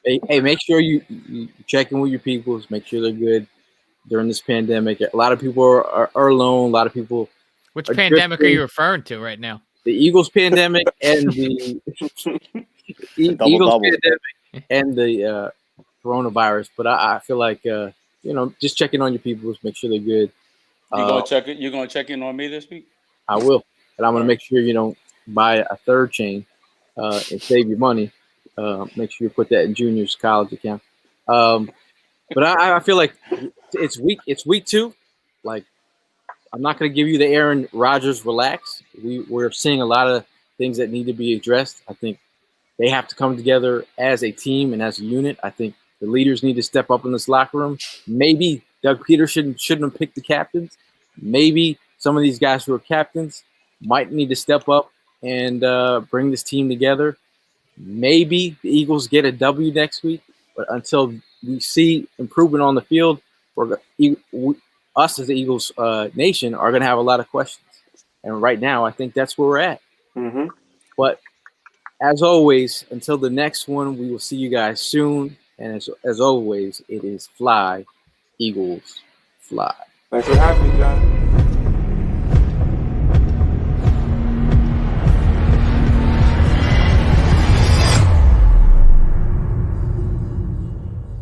Hey, make sure you check in with your peoples. Make sure they're good during this pandemic. A lot of people are alone. A lot of people. Which pandemic are you referring to right now? The Eagles pandemic and the Eagles pandemic and the coronavirus. But I feel like just checking on your peoples, make sure they're good. You're gonna check in on me this week? I will, and I'm gonna make sure you don't buy a third chain and save your money. Make sure you put that in Junior's college account. But I feel like it's week 2. Like, I'm not going to give you the Aaron Rodgers relax. We're seeing a lot of things that need to be addressed. I think they have to come together as a team and as a unit. I think the leaders need to step up in this locker room. Maybe Doug Peterson shouldn't have picked the captains. Maybe some of these guys who are captains might need to step up and bring this team together. Maybe the Eagles get a W next week, but until we see improvement on the field, us as the Eagles nation are going to have a lot of questions. And right now, I think that's where we're at. Mm-hmm. But as always, until the next one, we will see you guys soon. And as always, it is fly, Eagles, fly. Thanks for having me, John.